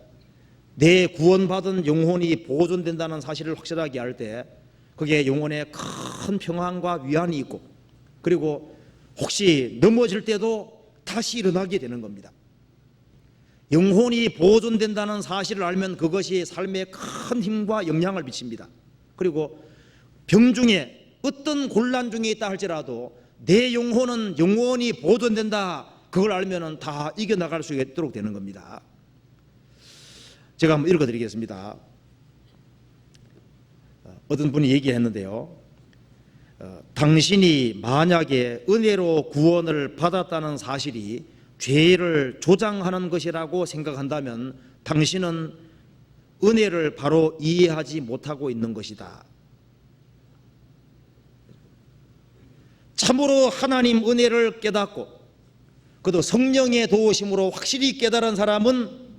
내 구원받은 영혼이 보존된다는 사실을 확실하게 알 때, 그게 영혼에 큰 평안과 위안이 있고, 그리고 혹시 넘어질 때도 다시 일어나게 되는 겁니다. 영혼이 보존된다는 사실을 알면 그것이 삶에 큰 힘과 영향을 미칩니다. 그리고 병중에 어떤 곤란 중에 있다 할지라도 내 영혼은 영원히 보존된다, 그걸 알면 다 이겨나갈 수 있도록 되는 겁니다. 제가 한번 읽어드리겠습니다. 어떤 분이 얘기했는데요, 당신이 만약에 은혜로 구원을 받았다는 사실이 죄를 조장하는 것이라고 생각한다면 당신은 은혜를 바로 이해하지 못하고 있는 것이다. 참으로 하나님 은혜를 깨닫고, 그도 성령의 도우심으로 확실히 깨달은 사람은,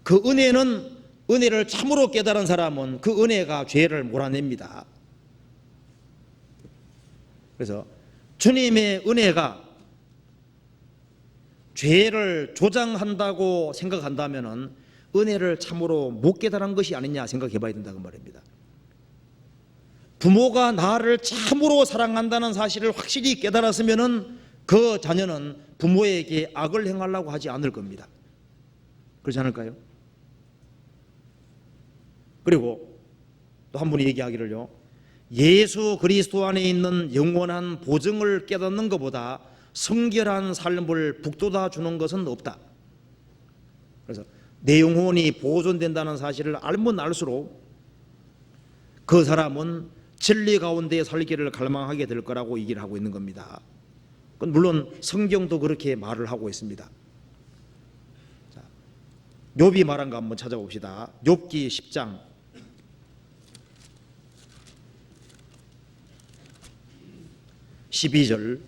그 은혜를 참으로 깨달은 사람은 그 은혜가 죄를 몰아냅니다. 그래서 주님의 은혜가 죄를 조장한다고 생각한다면 은혜를 참으로 못 깨달은 것이 아니냐 생각해 봐야 된다고 말입니다. 부모가 나를 참으로 사랑한다는 사실을 확실히 깨달았으면 그 자녀는 부모에게 악을 행하려고 하지 않을 겁니다. 그렇지 않을까요? 그리고 또 한 분이 얘기하기를요, 예수 그리스도 안에 있는 영원한 보증을 깨닫는 것보다 성결한 삶을 북돋아 주는 것은 없다. 그래서 내 영혼이 보존된다는 사실을 알면 알수록 그 사람은 진리 가운데 살기를 갈망하게 될 거라고 얘기를 하고 있는 겁니다. 물론 성경도 그렇게 말을 하고 있습니다. 자, 욥이 말한 거 한번 찾아봅시다. 욥기 10장 12절.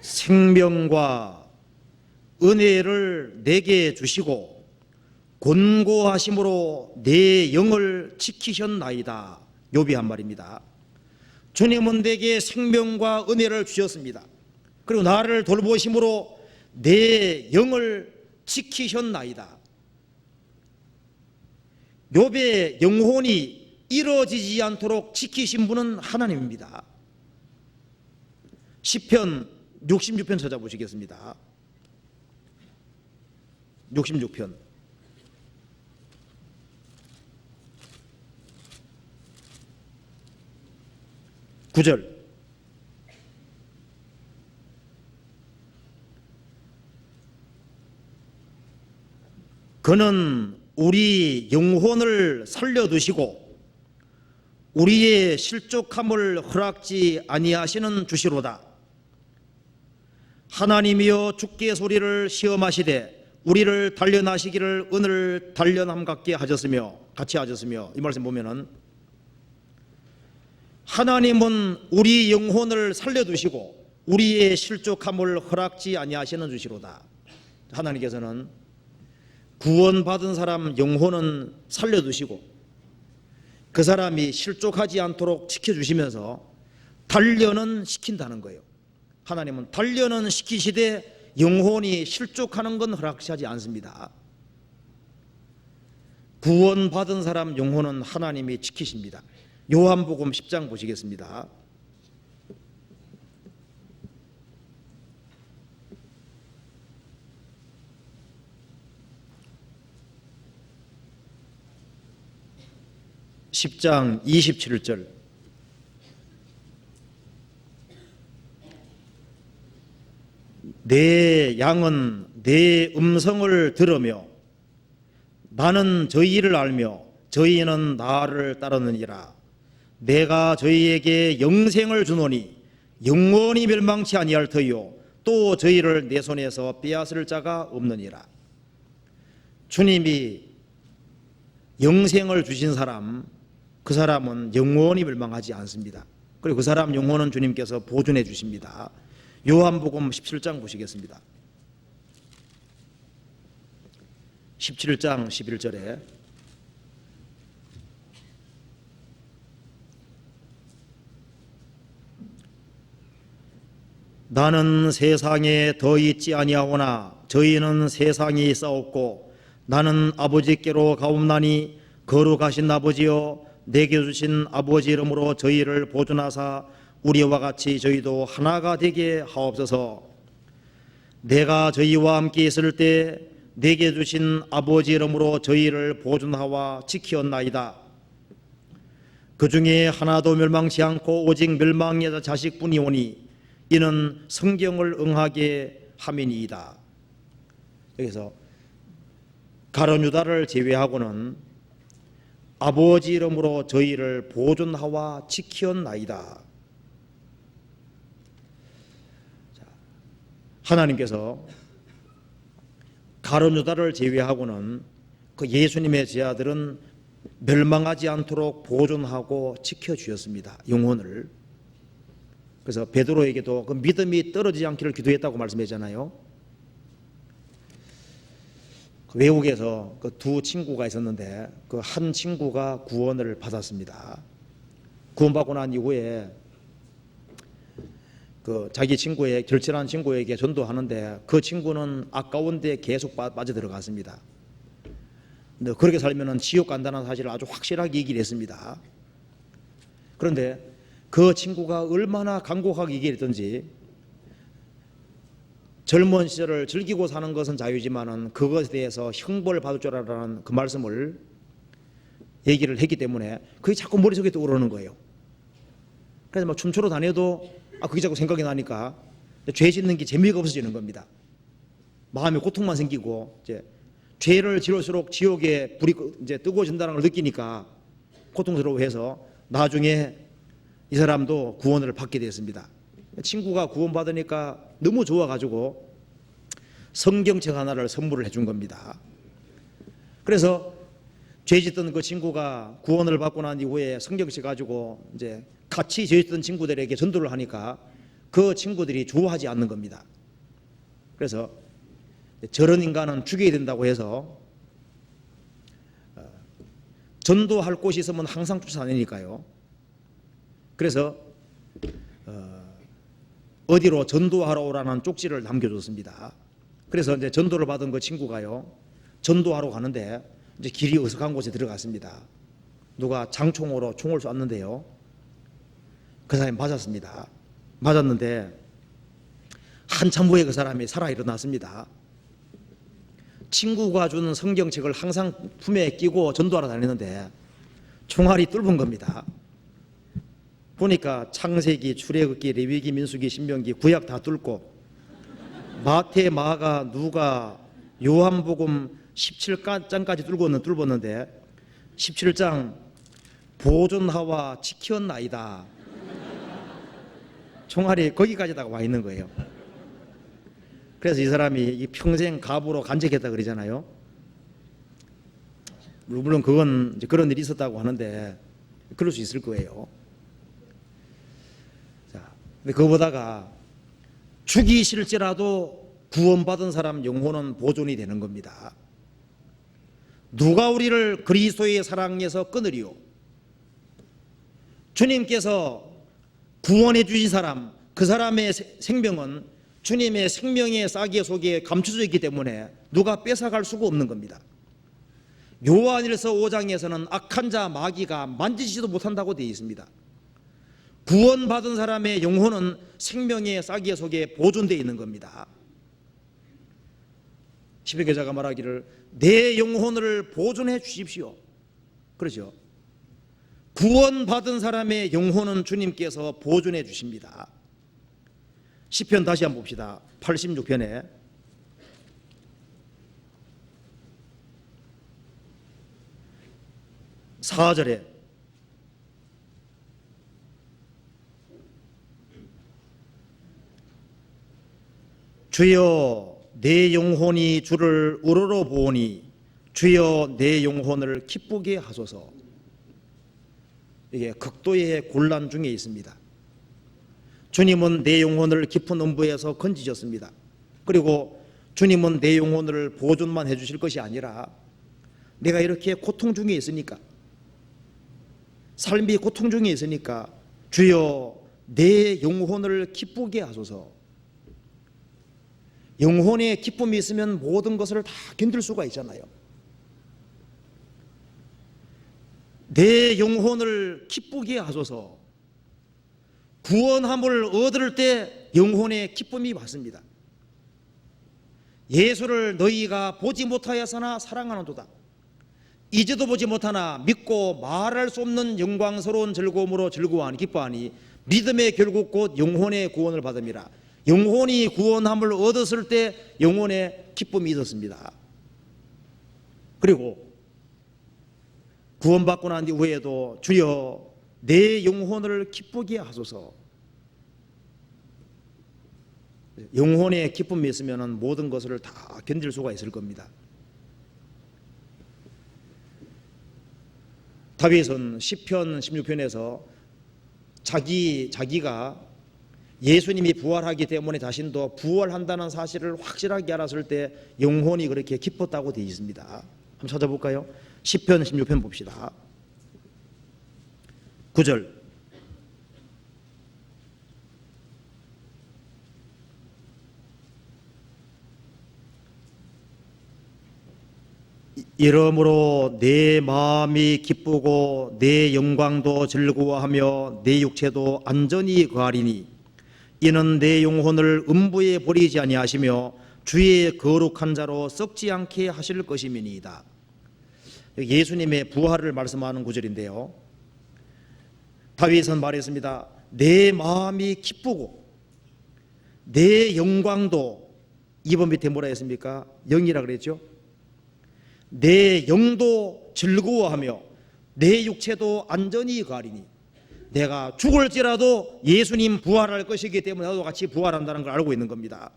생명과 은혜를 내게 주시고 곤고하심으로 내 영을 지키셨나이다. 욥이 한 말입니다. 주님은 내게 생명과 은혜를 주셨습니다. 그리고 나를 돌보심으로 내 영을 지키셨나이다. 욥의 영혼이 잃어지지 않도록 지키신 분은 하나님입니다. 시편 66편 찾아보시겠습니다. 66편 9절. 그는 우리 영혼을 살려두시고 우리의 실족함을 허락지 아니하시는 주시로다. 하나님이여 주께 소리를 시험하시되 우리를 단련하시기를 은을 단련함 같게 하셨으며, 같이 하셨으며, 이 말씀 보면은 하나님은 우리 영혼을 살려두시고 우리의 실족함을 허락지 아니하시는 주시로다. 하나님께서는 구원받은 사람 영혼은 살려두시고 그 사람이 실족하지 않도록 지켜주시면서 단련은 시킨다는 거예요. 하나님은 단련은 시키시되 영혼이 실족하는 건 허락하지 않습니다. 구원받은 사람 영혼은 하나님이 지키십니다. 요한복음 10장 보시겠습니다. (10장) 27절. 내 양은 내 음성을 들으며 나는 저희를 알며 저희는 나를 따르느니라. 내가 저희에게 영생을 주노니 영원히 멸망치 아니할 터이요 또 저희를 내 손에서 빼앗을 자가 없느니라. 주님이 영생을 주신 사람, 그 사람은 영원히 멸망하지 않습니다. 그리고 그 사람 영혼은 주님께서 보존해 주십니다. 요한복음 17장 보시겠습니다. 17장 11절에 나는 세상에 더 있지 아니하오나 저희는 세상에 있사옵고 나는 아버지께로 가옵나니 거룩하신 아버지여 내게 주신 아버지 이름으로 저희를 보존하사 우리와 같이 저희도 하나가 되게 하옵소서. 내가 저희와 함께 있을 때 내게 주신 아버지 이름으로 저희를 보존하와 지키었나이다. 그 중에 하나도 멸망치 않고 오직 멸망의 자식뿐이오니 이는 성경을 응하게 함이니이다. 여기서 가룟 유다를 제외하고는 아버지 이름으로 저희를 보존하와 지키었나이다. 하나님께서 가룟 유다를 제외하고는 그 예수님의 제자들은 멸망하지 않도록 보존하고 지켜주셨습니다. 영혼을. 그래서 베드로에게도 그 믿음이 떨어지지 않기를 기도했다고 말씀했잖아요. 그 외국에서 그 두 친구가 있었는데 그 한 친구가 구원을 받았습니다. 구원받고 난 이후에 그 자기 친구의 결절한 친구에게 전도하는데 그 친구는 아까운 데 계속 빠져들어갔습니다. 근데 그렇게 살면은 지옥 간다는 사실을 아주 확실하게 얘기를 했습니다. 그런데 그 친구가 얼마나 간곡하게 얘기를 했던지 젊은 시절을 즐기고 사는 것은 자유지만은 그것에 대해서 형벌을 받을 줄 알아라는 그 말씀을 얘기를 했기 때문에 그게 자꾸 머릿속에 떠오르는 거예요. 그래서 막 춤추러 다녀도 그게 자꾸 생각이 나니까 죄 짓는 게 재미가 없어지는 겁니다. 마음에 고통만 생기고 이제 죄를 지을수록 지옥에 불이 이제 뜨거워진다는 걸 느끼니까 고통스러워해서 나중에 이 사람도 구원을 받게 됐습니다. 친구가 구원받으니까 너무 좋아가지고 성경책 하나를 선물을 해준 겁니다. 그래서 죄 짓던 그 친구가 구원을 받고 난 이후에 성경책 가지고 이제 같이 죄 짓던 친구들에게 전도를 하니까 그 친구들이 좋아하지 않는 겁니다. 그래서 저런 인간은 죽여야 된다고 해서 전도할 곳이 있으면 항상 쫓아다니니까요. 그래서 어디로 전도하러 오라는 쪽지를 남겨줬습니다. 그래서 이제 전도를 받은 그 친구가요, 전도하러 가는데 이제 길이 어색한 곳에 들어갔습니다. 누가 장총으로 총을 쐈는데요, 그 사람이 맞았습니다. 맞았는데 한참 후에 그 사람이 살아 일어났습니다. 친구가 주는 성경책을 항상 품에 끼고 전도하러 다니는데 총알이 뚫은 겁니다. 보니까 창세기, 출애굽기, 레위기, 민수기, 신명기, 구약 다 뚫고 마태, 마가, 누가, 요한복음 17장까지 뚫었는데 17장 보존하와 지켰나이다. 총알이 거기까지 다 와 있는 거예요. 그래서 이 사람이 평생 갑으로 간직했다 그러잖아요. 물론 그건 이제 그런 일이 있었다고 하는데 그럴 수 있을 거예요. 자, 근데 그거보다가 죽이실지라도 구원받은 사람 영혼은 보존이 되는 겁니다. 누가 우리를 그리스도의 사랑에서 끊으리요? 주님께서 구원해 주신 사람, 그 사람의 생명은 주님의 생명의 싸개 속에 감춰져 있기 때문에 누가 뺏어갈 수가 없는 겁니다. 요한일서 5장에서는 악한 자 마귀가 만지지도 못한다고 되어 있습니다. 구원받은 사람의 영혼은 생명의 싸개 속에 보존되어 있는 겁니다. 시베기자가 말하기를 내 영혼을 보존해 주십시오. 그러죠. 구원받은 사람의 영혼은 주님께서 보존해 주십니다. 시편 다시 한번 봅시다. 86편에 4절에 주여 내 영혼이 주를 우러러 보오니 주여 내 영혼을 기쁘게 하소서. 이게 극도의 곤란 중에 있습니다. 주님은 내 영혼을 깊은 음부에서 건지셨습니다. 그리고 주님은 내 영혼을 보존만 해주실 것이 아니라 내가 이렇게 고통 중에 있으니까, 삶이 고통 중에 있으니까 주여 내 영혼을 기쁘게 하소서. 영혼의 기쁨이 있으면 모든 것을 다 견딜 수가 있잖아요. 내 영혼을 기쁘게 하소서. 구원함을 얻을 때 영혼의 기쁨이 왔습니다. 예수를 너희가 보지 못하였으나 사랑하는도다. 이제도 보지 못하나 믿고 말할 수 없는 영광스러운 즐거움으로 즐거워하니 기뻐하니 믿음의 결국 곧 영혼의 구원을 받음이라. 영혼이 구원함을 얻었을 때 영혼의 기쁨이 있었습니다. 그리고 구원받고 난 이후에도 주여 내 영혼을 기쁘게 하소서. 영혼의 기쁨이 있으면 모든 것을 다 견딜 수가 있을 겁니다. 다윗은 시편 16편에서 자기가 예수님이 부활하기 때문에 자신도 부활한다는 사실을 확실하게 알았을 때 영혼이 그렇게 기뻤다고 되어 있습니다. 한번 찾아볼까요? 시편 16편 봅시다. 9절. 이러므로 내 마음이 기쁘고 내 영광도 즐거워하며 내 육체도 안전히 거하리니 이는 내 영혼을 음부에 버리지 아니하시며 주의 거룩한 자로 썩지 않게 하실 것임이니이다. 예수님의 부활을 말씀하는 구절인데요, 다윗은 말했습니다. 내 마음이 기쁘고 내 영광도, 2번 밑에 뭐라 했습니까? 영이라 그랬죠. 내 영도 즐거워하며 내 육체도 안전히 거하리니, 내가 죽을지라도 예수님 부활할 것이기 때문에 나도 같이 부활한다는 걸 알고 있는 겁니다.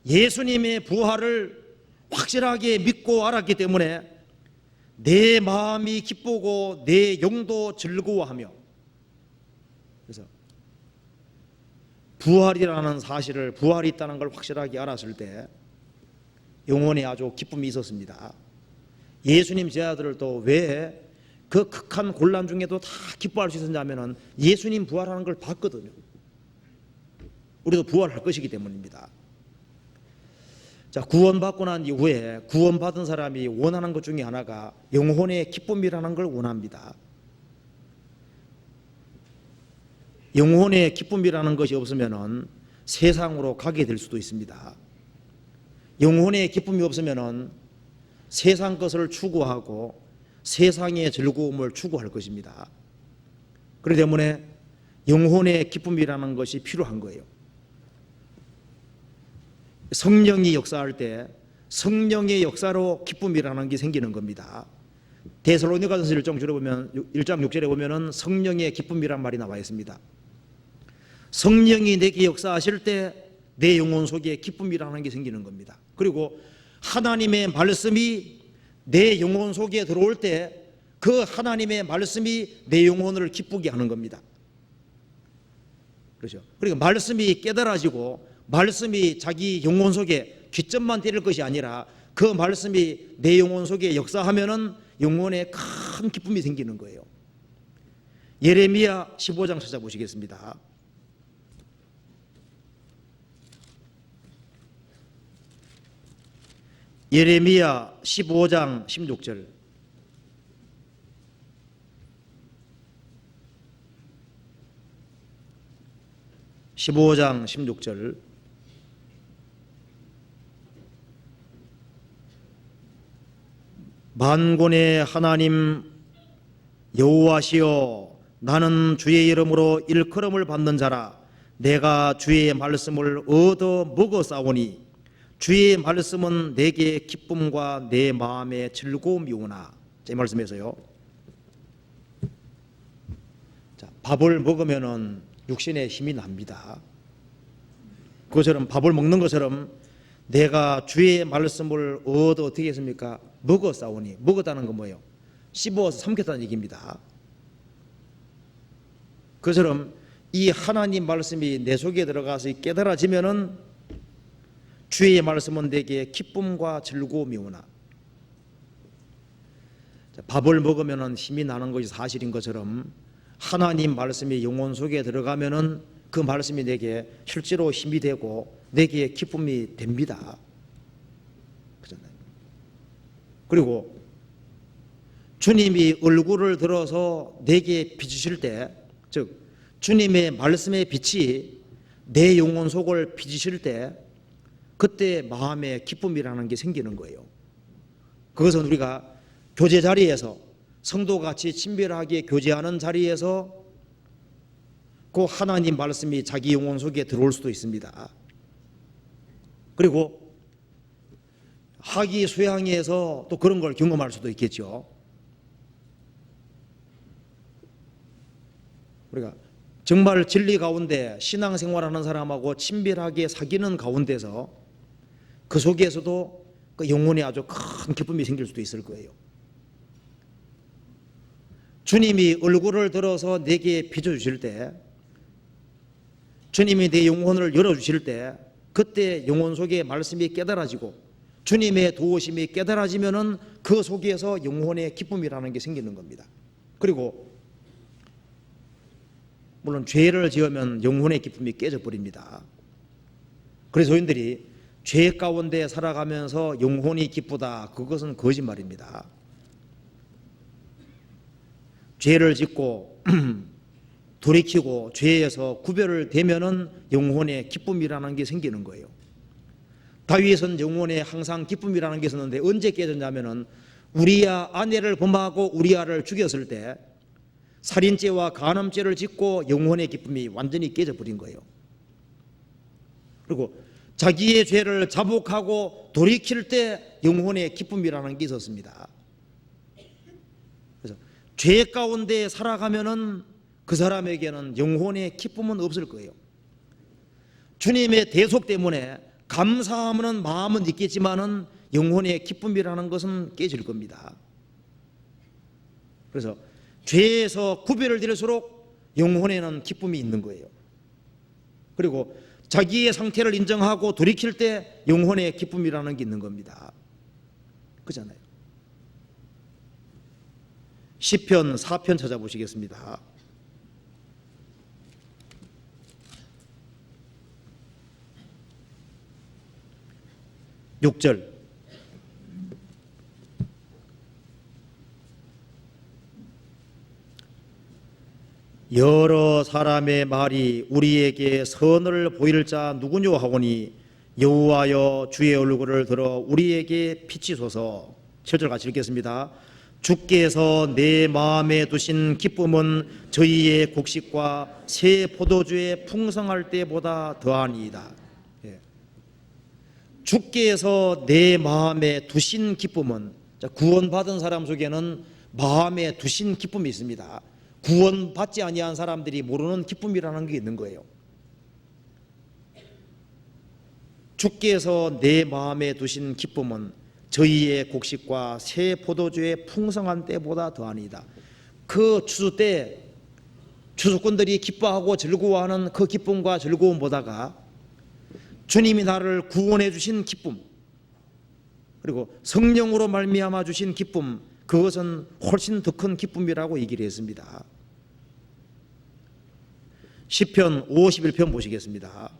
예수님의 부활을 확실하게 믿고 알았기 때문에 내 마음이 기쁘고 내 영도 즐거워하며, 그래서 부활이라는 사실을, 부활이 있다는 걸 확실하게 알았을 때 영혼에 아주 기쁨이 있었습니다. 예수님 제자들도 왜 그 극한 곤란 중에도 다 기뻐할 수 있었냐면은 예수님 부활하는 걸 봤거든요. 우리도 부활할 것이기 때문입니다. 자, 구원받고 난 이후에 구원받은 사람이 원하는 것 중에 하나가 영혼의 기쁨이라는 걸 원합니다. 영혼의 기쁨이라는 것이 없으면은 세상으로 가게 될 수도 있습니다. 영혼의 기쁨이 없으면은 세상 것을 추구하고 세상의 즐거움을 추구할 것입니다. 그렇기 때문에 영혼의 기쁨이라는 것이 필요한 거예요. 성령이 역사할 때 성령의 역사로 기쁨이라는 게 생기는 겁니다. 데살로니가전서 1장 6절에 보면은 성령의 기쁨이란 말이 나와 있습니다. 성령이 내게 역사하실 때 내 영혼 속에 기쁨이라는 게 생기는 겁니다. 그리고 하나님의 말씀이 내 영혼 속에 들어올 때 그 하나님의 말씀이 내 영혼을 기쁘게 하는 겁니다. 그렇죠? 그러니까 말씀이 깨달아지고 말씀이 자기 영혼 속에 귀점만 때릴 것이 아니라 그 말씀이 내 영혼 속에 역사하면은 영혼에 큰 기쁨이 생기는 거예요. 예레미야 15장 찾아보시겠습니다. 예레미야 15장 16절. (15장 16절) 만군의 하나님 여호와시여, 나는 주의 이름으로 일컬음을 받는 자라. 내가 주의 말씀을 얻어 먹었사오니 주의 말씀은 내게 기쁨과 내 마음의 즐거움이오나. 이 말씀에서요, 자, 밥을 먹으면은 육신에 힘이 납니다. 그것처럼 밥을 먹는 것처럼 내가 주의 말씀을 어떻게 했습니까? 먹었사오니. 먹었다는 건 뭐예요? 씹어서 삼켰다는 얘기입니다. 그처럼 이 하나님 말씀이 내 속에 들어가서 깨달아지면은 주의 말씀은 내게 기쁨과 즐거움이 오나. 밥을 먹으면은 힘이 나는 것이 사실인 것처럼 하나님 말씀이 영혼 속에 들어가면은 그 말씀이 내게 실제로 힘이 되고 내게 기쁨이 됩니다. 그렇잖아요. 그리고 주님이 얼굴을 들어서 내게 비추실 때, 즉 주님의 말씀의 빛이 내 영혼 속을 비추실 때 그때 마음에 기쁨이라는 게 생기는 거예요. 그것은 우리가 교제 자리에서 성도같이 친밀하게 교제하는 자리에서 그 하나님 말씀이 자기 영혼 속에 들어올 수도 있습니다. 그리고 학위 수양회에서 또 그런 걸 경험할 수도 있겠죠. 우리가 정말 진리 가운데 신앙생활하는 사람하고 친밀하게 사귀는 가운데서 그 속에서도 그 영혼에 아주 큰 기쁨이 생길 수도 있을 거예요. 주님이 얼굴을 들어서 내게 비춰주실 때, 주님이 내 영혼을 열어주실 때 그때 영혼 속에 말씀이 깨달아지고 주님의 도우심이 깨달아지면은 그 속에서 영혼의 기쁨이라는 게 생기는 겁니다. 그리고 물론 죄를 지으면 영혼의 기쁨이 깨져버립니다. 그래서 소인들이 죄 가운데 살아가면서 영혼이 기쁘다, 그것은 거짓말입니다. 죄를 짓고 돌이키고 죄에서 구별을 되면은 영혼의 기쁨이라는 게 생기는 거예요. 다윗은 영혼에 항상 기쁨이라는 게 있었는데 언제 깨졌냐면은 우리야 아내를 범하고 우리야를 죽였을 때 살인죄와 간음죄를 짓고 영혼의 기쁨이 완전히 깨져버린 거예요. 그리고 자기의 죄를 자복하고 돌이킬 때 영혼의 기쁨이라는 게 있었습니다. 그래서 죄 가운데 살아가면은 그 사람에게는 영혼의 기쁨은 없을 거예요. 주님의 대속 때문에 감사하는 마음은 있겠지만은 영혼의 기쁨이라는 것은 깨질 겁니다. 그래서 죄에서 구별을 될수록 영혼에는 기쁨이 있는 거예요. 그리고 자기의 상태를 인정하고 돌이킬 때 영혼의 기쁨이라는 게 있는 겁니다. 그렇잖아요. 시편 4편 찾아보시겠습니다. 6절. 여러 사람의 말이 우리에게 선을 보일 자 누구뇨 하오니 여호와여 주의 얼굴을 들어 우리에게 비치소서. 7절 같이 읽겠습니다. 주께서 내 마음에 두신 기쁨은 저희의 곡식과 새 포도주에 풍성할 때보다 더하니이다. 주께서 내 마음에 두신 기쁨은, 구원받은 사람 속에는 마음에 두신 기쁨이 있습니다. 구원받지 아니한 사람들이 모르는 기쁨이라는 게 있는 거예요. 주께서 내 마음에 두신 기쁨은 저희의 곡식과 새 포도주의 풍성한 때보다 더하니이다. 그 추수 때 추수꾼들이 기뻐하고 즐거워하는 그 기쁨과 즐거움보다가 주님이 나를 구원해 주신 기쁨, 그리고 성령으로 말미암아 주신 기쁨, 그것은 훨씬 더 큰 기쁨이라고 얘기를 했습니다. 시편 51편 보시겠습니다.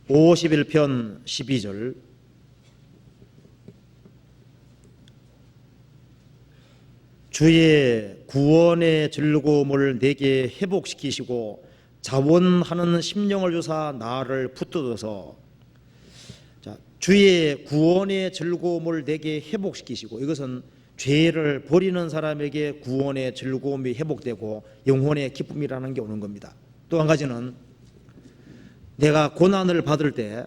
51편 12절. 주의 구원의 즐거움을 내게 회복시키시고 자원하는 심령을 주사 나를 붙들어서. 자, 주의 구원의 즐거움을 내게 회복시키시고, 이것은 죄를 버리는 사람에게 구원의 즐거움이 회복되고 영혼의 기쁨이라는 게 오는 겁니다. 또 한 가지는 내가 고난을 받을 때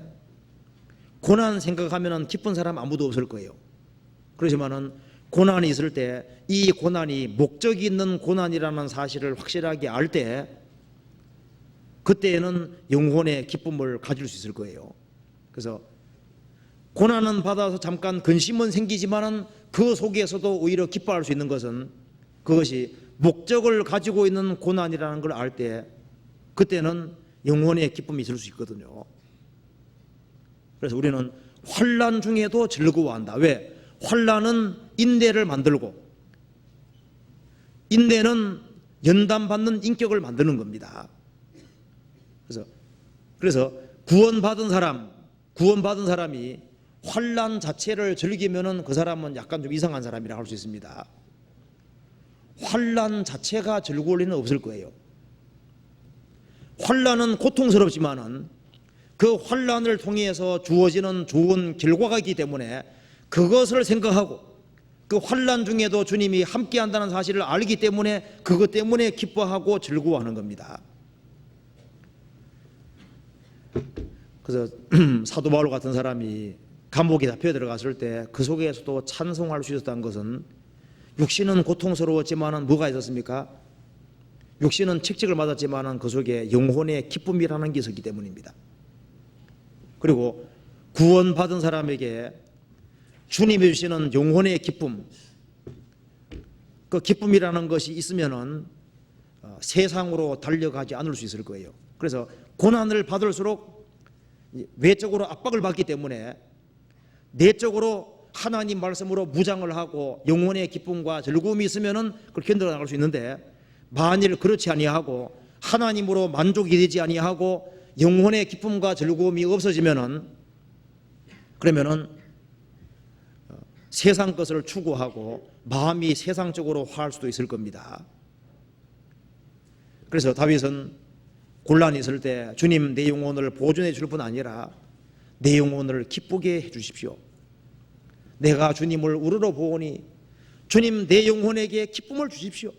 고난 생각하면 기쁜 사람 아무도 없을 거예요. 그렇지만은 고난이 있을 때 이 고난이 목적이 있는 고난이라는 사실을 확실하게 알 때 그때에는 영혼의 기쁨을 가질 수 있을 거예요. 그래서 고난은 받아서 잠깐 근심은 생기지만은 그 속에서도 오히려 기뻐할 수 있는 것은 그것이 목적을 가지고 있는 고난이라는 걸 알 때 그때는 영혼의 기쁨이 있을 수 있거든요. 그래서 우리는 환난 중에도 즐거워한다. 왜? 환난은 인내를 만들고 인내는 연단받는 인격을 만드는 겁니다. 그래서 구원받은 사람이 환난 자체를 즐기면은 그 사람은 약간 좀 이상한 사람이라 할 수 있습니다. 환난 자체가 즐거울 리는 없을 거예요. 환난은 고통스럽지만은 그 환난을 통해서 주어지는 좋은 결과가 있기 때문에 그것을 생각하고 그 환난 중에도 주님이 함께한다는 사실을 알기 때문에 그것 때문에 기뻐하고 즐거워하는 겁니다. 그래서 사도 바울 같은 사람이 감옥에 잡혀 들어갔을 때 그 속에서도 찬송할 수 있었다는 것은 육신은 고통스러웠지만은 뭐가 있었습니까? 육신은 책찍을 맞았지만은 그 속에 영혼의 기쁨이라는 게 있었기 때문입니다. 그리고 구원받은 사람에게 주님이 주시는 영혼의 기쁨, 그 기쁨이라는 것이 있으면은 세상으로 달려가지 않을 수 있을 거예요. 그래서 고난을 받을수록 외적으로 압박을 받기 때문에 내적으로 하나님 말씀으로 무장을 하고 영혼의 기쁨과 즐거움이 있으면은 그걸 견뎌 나갈 수 있는데 만일 그렇지 아니하고 하나님으로 만족이 되지 아니하고 영혼의 기쁨과 즐거움이 없어지면은 그러면은 세상 것을 추구하고 마음이 세상적으로 화할 수도 있을 겁니다. 그래서 다윗은 곤란이 있을 때 주님 내 영혼을 보존해 줄 뿐 아니라 내 영혼을 기쁘게 해 주십시오. 내가 주님을 우러러 보오니 주님 내 영혼에게 기쁨을 주십시오.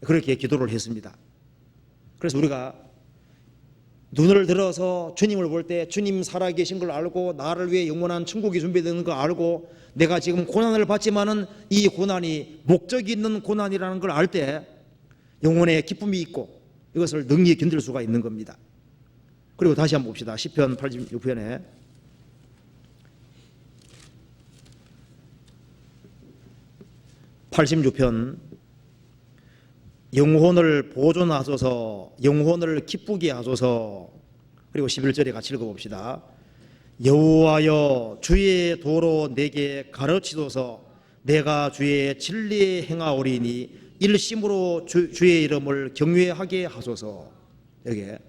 그렇게 기도를 했습니다. 그래서 우리가 눈을 들어서 주님을 볼 때 주님 살아계신 걸 알고 나를 위해 영원한 천국이 준비되는 걸 알고 내가 지금 고난을 받지만은 이 고난이 목적이 있는 고난이라는 걸 알 때 영혼의 기쁨이 있고 이것을 능히 견딜 수가 있는 겁니다. 그리고 다시 한번 봅시다. 시편 86편에 86편 영혼을 보존하소서 영혼을 기쁘게 하소서. 그리고 11절에 같이 읽어봅시다. 여호와여 주의 도로 내게 가르치소서 내가 주의 진리에 행하오리니 일심으로 주의 이름을 경외하게 하소서. 여기에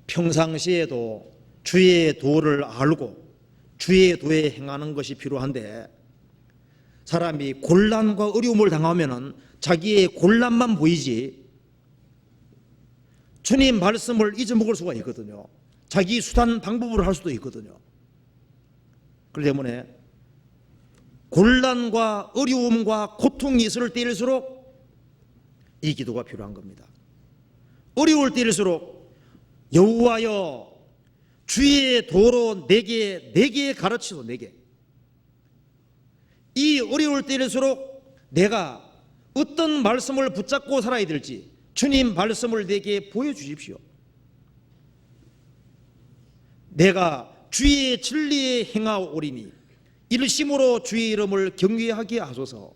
평상시에도 주의 도를 알고 주의 도에 행하는 것이 필요한데 사람이 곤란과 어려움을 당하면은 자기의 곤란만 보이지 주님 말씀을 잊어먹을 수가 있거든요. 자기 수단 방법으로 할 수도 있거든요. 그렇기 때문에 곤란과 어려움과 고통이 있을 때일수록 이 기도가 필요한 겁니다. 어려울 때일수록 여호와여 주의 도로 내게 가르치소. 내게 이 어려울 때일수록 내가 어떤 말씀을 붙잡고 살아야 될지 주님 말씀을 내게 보여주십시오. 내가 주의 진리에 행하오리니 일심으로 주의 이름을 경외하게 하소서.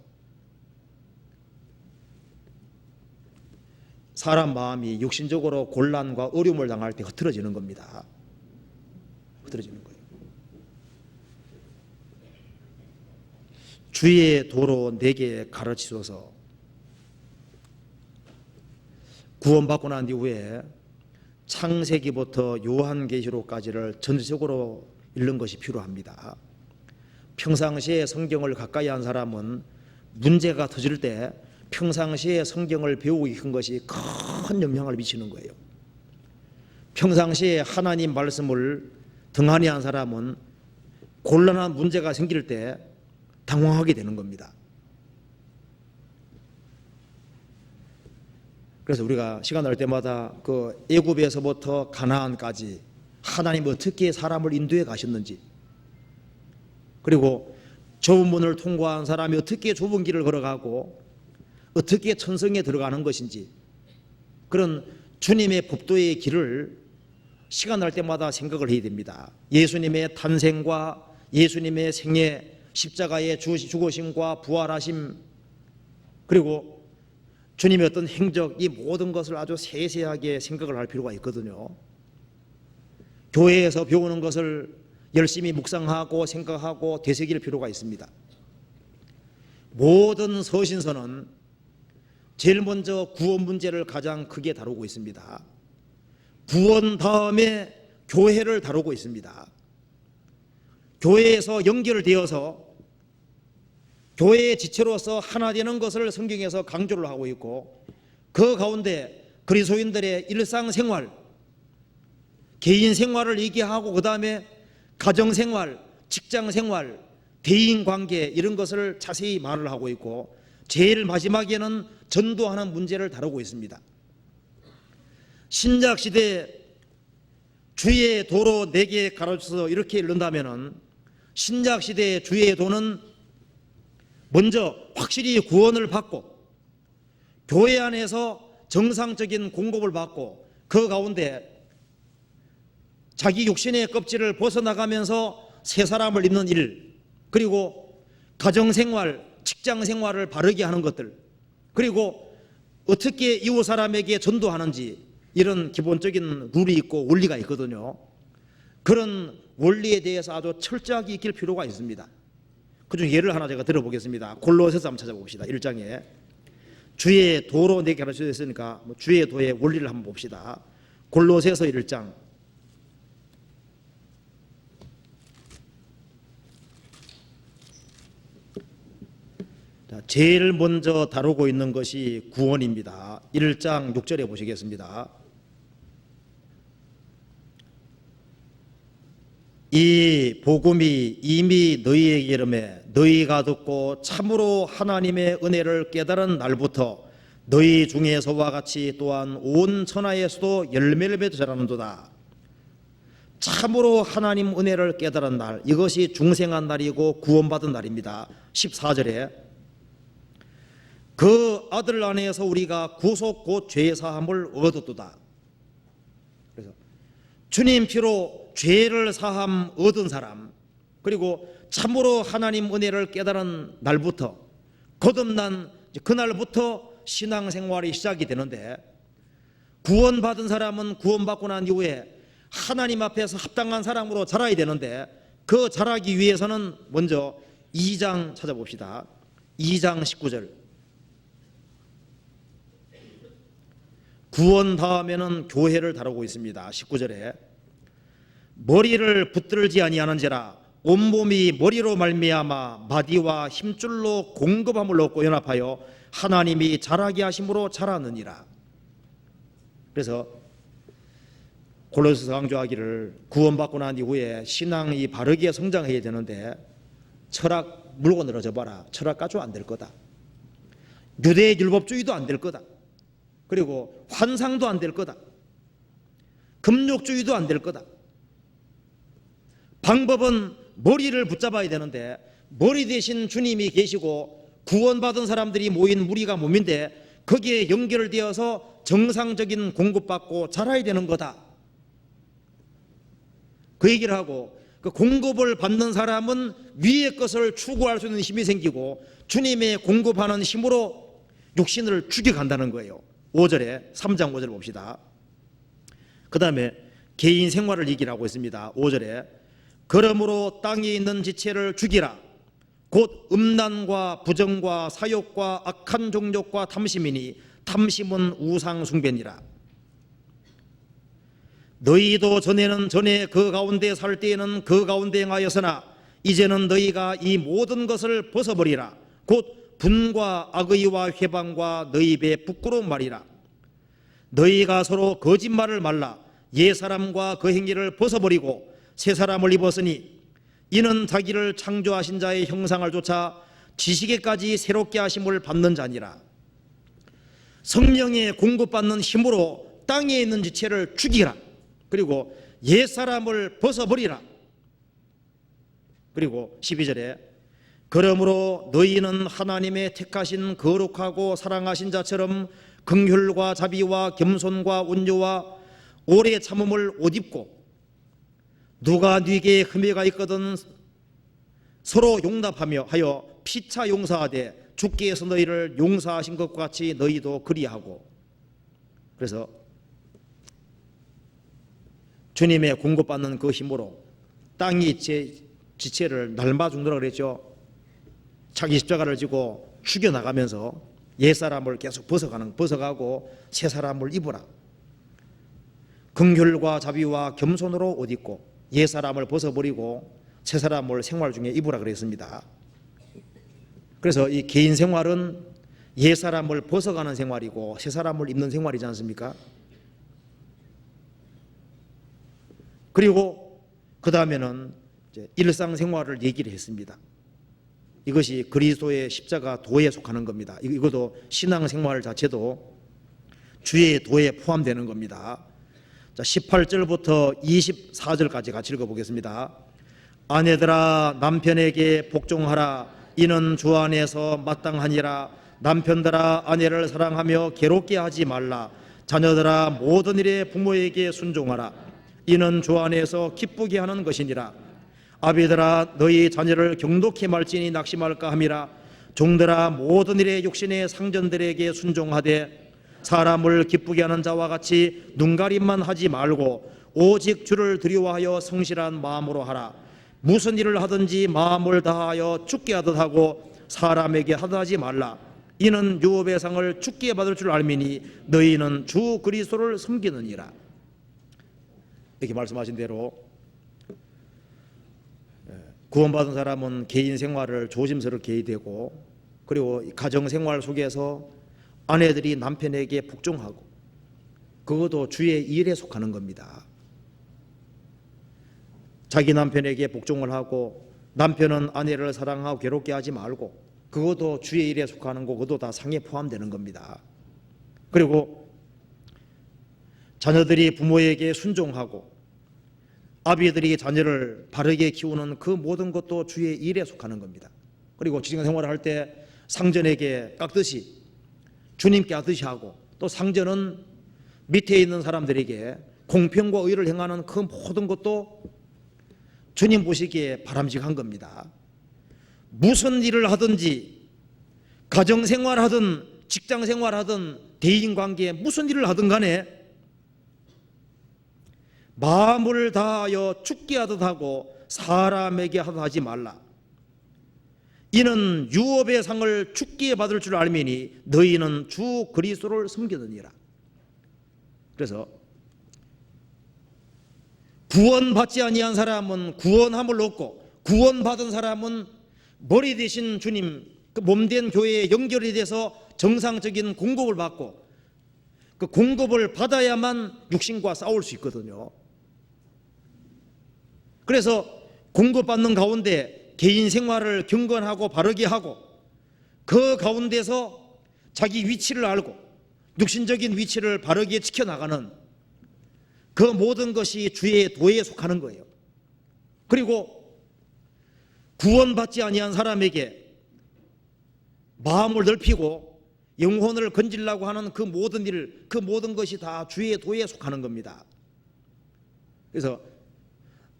사람 마음이 육신적으로 곤란과 어려움을 당할 때 흐트러지는 겁니다. 흐트러지는 거예요. 주의 도로 내게 가르치소서. 구원받고 난 이후에 창세기부터 요한계시록까지를 전체적으로 읽는 것이 필요합니다. 평상시에 성경을 가까이 한 사람은 문제가 터질 때 평상시에 성경을 배우기 큰 것이 큰 영향을 미치는 거예요. 평상시에 하나님 말씀을 등한히 한 사람은 곤란한 문제가 생길 때 당황하게 되는 겁니다. 그래서 우리가 시간 날 때마다 그 애굽에서부터 가나안까지 하나님 어떻게 사람을 인도해 가셨는지 그리고 좁은 문을 통과한 사람이 어떻게 좁은 길을 걸어가고 어떻게 천성에 들어가는 것인지, 그런 주님의 법도의 길을 시간 날 때마다 생각을 해야 됩니다. 예수님의 탄생과 예수님의 생애, 십자가의 죽으심과 부활하심, 그리고 주님의 어떤 행적, 이 모든 것을 아주 세세하게 생각을 할 필요가 있거든요. 교회에서 배우는 것을 열심히 묵상하고 생각하고 되새길 필요가 있습니다. 모든 서신서는 제일 먼저 구원 문제를 가장 크게 다루고 있습니다. 구원 다음에 교회를 다루고 있습니다. 교회에서 연결되어서 교회의 지체로서 하나 되는 것을 성경에서 강조를 하고 있고, 그 가운데 그리스도인들의 일상생활, 개인 생활을 얘기하고 그 다음에 가정생활, 직장생활, 대인관계, 이런 것을 자세히 말을 하고 있고, 제일 마지막에는 전도하는 문제를 다루고 있습니다. 신약시대 주의 도로 4개 가로쳐서 이렇게 읽는다면, 신약시대의 주의 도는 먼저 확실히 구원을 받고 교회 안에서 정상적인 공급을 받고, 그 가운데 자기 육신의 껍질을 벗어나가면서 새 사람을 입는 일, 그리고 가정생활, 직장생활을 바르게 하는 것들, 그리고 어떻게 이웃 사람에게 전도하는지, 이런 기본적인 룰이 있고 원리가 있거든요. 그런 원리에 대해서 아주 철저하게 익힐 필요가 있습니다. 그중 예를 하나 제가 들어보겠습니다. 골로새서 한번 찾아봅시다. 1장에 주의 도로 4개 가르쳐 있으니까 주의 도의 원리를 한번 봅시다. 골로새서 1장 제일 먼저 다루고 있는 것이 구원입니다. 1장 6절에 보시겠습니다. 이 복음이 이미 너희에게 이르매 너희가 듣고 참으로 하나님의 은혜를 깨달은 날부터 너희 중에서와 같이 또한 온 천하에서도 열매를 맺어 자라는도다. 참으로 하나님 은혜를 깨달은 날, 이것이 중생한 날이고 구원받은 날입니다. 14절에 그 아들 안에서 우리가 구속 곧 죄사함을 얻었도다. 그래서 주님 피로 죄를 사함 얻은 사람, 그리고 참으로 하나님 은혜를 깨달은 날부터, 거듭난 그날부터 신앙생활이 시작이 되는데, 구원받은 사람은 구원받고 난 이후에 하나님 앞에서 합당한 사람으로 자라야 되는데, 그 자라기 위해서는 먼저 2장 찾아봅시다. 2장 19절. 구원 다음에는 교회를 다루고 있습니다. 19절에 머리를 붙들지 아니하는지라 온몸이 머리로 말미암아 마디와 힘줄로 공급함을 얻고 연합하여 하나님이 자라게 하심으로 자라느니라. 그래서 골로새서 강조하기를 구원받고 난 이후에 신앙이 바르게 성장해야 되는데, 철학 물건으로 줘봐라, 철학 가지고 안 될 거다. 유대 율법주의도 안 될 거다. 그리고 환상도 안 될 거다. 금욕주의도 안 될 거다. 방법은 머리를 붙잡아야 되는데, 머리 대신 주님이 계시고 구원받은 사람들이 모인 무리가 몸인데, 거기에 연결되어서 정상적인 공급받고 자라야 되는 거다. 그 얘기를 하고, 그 공급을 받는 사람은 위의 것을 추구할 수 있는 힘이 생기고 주님의 공급하는 힘으로 육신을 죽여간다는 거예요. 5절에 3장 5절 봅시다. 그 다음에 개인 생활을 얘기를 하고 있습니다. 5절에 그러므로 땅에 있는 지체를 죽이라. 곧 음란과 부정과 사욕과 악한 종족과 탐심이니 탐심은 우상 숭배니라. 너희도 전에 그 가운데 살 때에는 그 가운데 행하였으나 이제는 너희가 이 모든 것을 벗어버리라. 곧 분과 악의와 회방과 너희 배 부끄러운 말이라. 너희가 서로 거짓말을 말라. 옛 사람과 그 행위를 벗어버리고 새 사람을 입었으니 이는 자기를 창조하신 자의 형상을 좇아 지식에까지 새롭게 하심을 받는 자니라. 성령의 공급받는 힘으로 땅에 있는 지체를 죽이라. 그리고 옛 사람을 벗어버리라. 그리고 12절에 그러므로 너희는 하나님의 택하신 거룩하고 사랑하신 자처럼 긍휼과 자비와 겸손과 온유와 오래 참음을 옷 입고 누가 네게 흠회가 있거든 서로 용납하며 하여 피차 용서하되 주께서 너희를 용서하신 것과 같이 너희도 그리하고. 그래서 주님의 공급받는 그 힘으로 땅이 제 지체를 날마 죽느라 그랬죠. 자기 십자가를 지고 죽여나가면서 옛사람을 계속 벗어가고 새 사람을 입으라. 긍휼과 자비와 겸손으로 옷 입고 옛사람을 벗어버리고 새 사람을 생활 중에 입으라 그랬습니다. 그래서 이 개인 생활은 옛사람을 벗어가는 생활이고 새 사람을 입는 생활이지 않습니까? 그리고 그 다음에는 일상생활을 얘기를 했습니다. 이것이 그리스도의 십자가 도에 속하는 겁니다. 이것도 신앙생활 자체도 주의 도에 포함되는 겁니다. 자, 18절부터 24절까지 같이 읽어보겠습니다. 아내들아 남편에게 복종하라. 이는 주 안에서 마땅하니라. 남편들아 아내를 사랑하며 괴롭게 하지 말라. 자녀들아 모든 일에 부모에게 순종하라. 이는 주 안에서 기쁘게 하는 것이니라. 아비들아 너희 자녀를 경독히 말지니 낙심할까 함이라. 종들아 모든 일에 육신의 상전들에게 순종하되 사람을 기쁘게 하는 자와 같이 눈가림만 하지 말고 오직 주를 두려워하여 성실한 마음으로 하라. 무슨 일을 하든지 마음을 다하여 주께 하듯 하고 사람에게 하듯 하지 말라. 이는 유업의 상을 주께 받을 줄 알미니 너희는 주 그리스도를 섬기느니라. 이렇게 말씀하신 대로 구원받은 사람은 개인 생활을 조심스럽게 해야 되고, 그리고 가정생활 속에서 아내들이 남편에게 복종하고, 그것도 주의 일에 속하는 겁니다. 자기 남편에게 복종을 하고 남편은 아내를 사랑하고 괴롭게 하지 말고, 그것도 주의 일에 속하는 거, 그것도 다 상에 포함되는 겁니다. 그리고 자녀들이 부모에게 순종하고 아비들이 자녀를 바르게 키우는 그 모든 것도 주의 일에 속하는 겁니다. 그리고 직장생활을 할 때 상전에게 깎듯이 주님께 하듯이 하고, 또 상전은 밑에 있는 사람들에게 공평과 의를 행하는 그 모든 것도 주님 보시기에 바람직한 겁니다. 무슨 일을 하든지 가정생활하든 직장생활하든 대인관계에 무슨 일을 하든 간에 마음을 다하여 주께 하듯 하고 사람에게 하듯 하지 말라. 이는 유업의 상을 주께 받을 줄 알미니 너희는 주 그리스도를 섬기느니라. 그래서 구원받지 아니한 사람은 구원함을 얻고, 구원받은 사람은 머리 대신 주님, 그 몸된 교회에 연결이 돼서 정상적인 공급을 받고, 그 공급을 받아야만 육신과 싸울 수 있거든요. 그래서 공급받는 가운데 개인 생활을 경건하고 바르게 하고, 그 가운데서 자기 위치를 알고 육신적인 위치를 바르게 지켜나가는 그 모든 것이 주의 도에 속하는 거예요. 그리고 구원받지 아니한 사람에게 마음을 넓히고 영혼을 건지려고 하는 그 모든 일, 그 모든 것이 다 주의 도에 속하는 겁니다. 그래서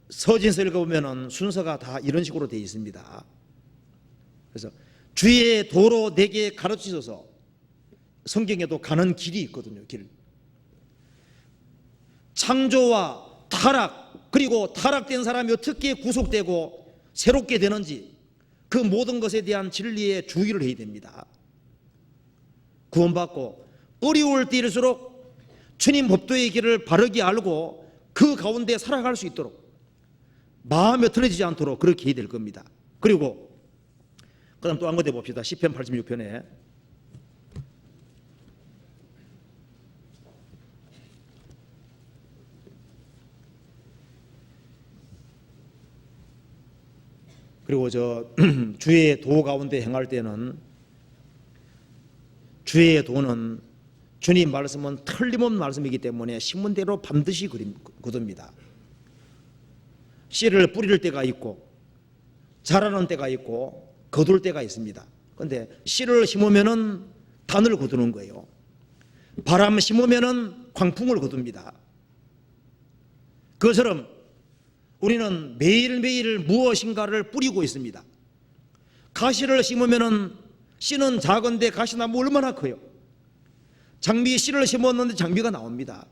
서신서 읽어보면 순서가 다 이런 식으로 되어 있습니다. 그래서 주의 도로 내게 가르치소서. 성경에도 가는 길이 있거든요. 길. 창조와 타락, 그리고 타락된 사람이 어떻게 구속되고 새롭게 되는지, 그 모든 것에 대한 진리에 주의를 해야 됩니다. 구원받고 어려울 때일수록 주님 법도의 길을 바르게 알고 그 가운데 살아갈 수 있도록, 마음에 틀어지지 않도록 그렇게 해야 될 겁니다. 그리고 그 다음 또 한 군데 봅시다. 시편 86편에 그리고 주의 도 가운데 행할 때는, 주의 도는 주님 말씀은 틀림없는 말씀이기 때문에 신문대로 반드시 거둡니다. 씨를 뿌릴 때가 있고 자라는 때가 있고 거둘 때가 있습니다. 그런데 씨를 심으면은 단을 거두는 거예요. 바람 심으면은 광풍을 거둡니다. 그것처럼 우리는 매일매일 무엇인가를 뿌리고 있습니다. 가시를 심으면은 씨는 작은데 가시나무 얼마나 커요. 장미 씨를 심었는데 장미가 나옵니다.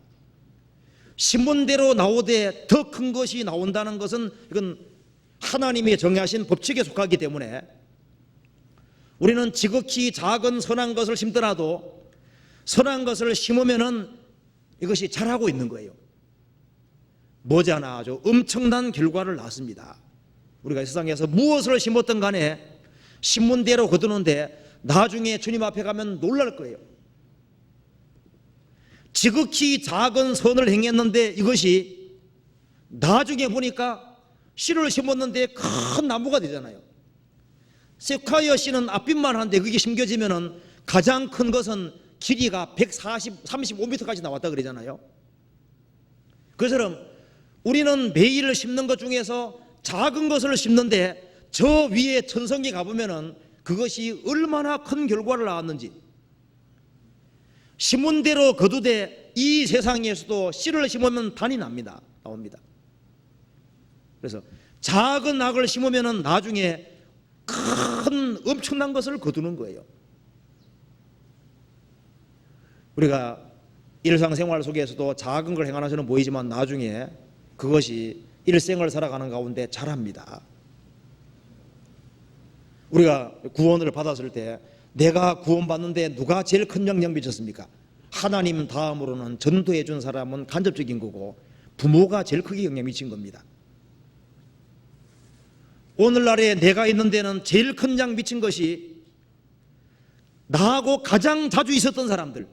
심은 대로 나오되 더 큰 것이 나온다는 것은 이건 하나님이 정하신 법칙에 속하기 때문에 우리는 지극히 작은 선한 것을 심더라도 선한 것을 심으면은 이것이 자라고 있는 거예요. 머지않아 아주 엄청난 결과를 낳습니다. 우리가 이 세상에서 무엇을 심었든 간에 심은 대로 거두는데 나중에 주님 앞에 가면 놀랄 거예요. 지극히 작은 선을 행했는데 이것이 나중에 보니까 씨를 심었는데 큰 나무가 되잖아요. 세콰이어 씨는 앞빛만 한데 그게 심겨지면은 가장 큰 것은 길이가 135m까지 나왔다 그러잖아요. 그처럼 우리는 매일 심는 것 중에서 작은 것을 심는데 저 위에 천성에 가보면은 그것이 얼마나 큰 결과를 낳았는지, 심은 대로 거두되 이 세상에서도 씨를 심으면 단이 나옵니다. 그래서 작은 악을 심으면은 나중에 큰 엄청난 것을 거두는 거예요. 우리가 일상생활 속에서도 작은 걸 행하는 것은 보이지만 나중에 그것이 일생을 살아가는 가운데 자랍니다. 우리가 구원을 받았을 때 내가 구원받는데 누가 제일 큰 영향 미쳤습니까? 하나님 다음으로는 전도해 준 사람은 간접적인 거고 부모가 제일 크게 영향 미친 겁니다. 오늘날에 내가 있는 데는 제일 큰 영향 미친 것이 나하고 가장 자주 있었던 사람들,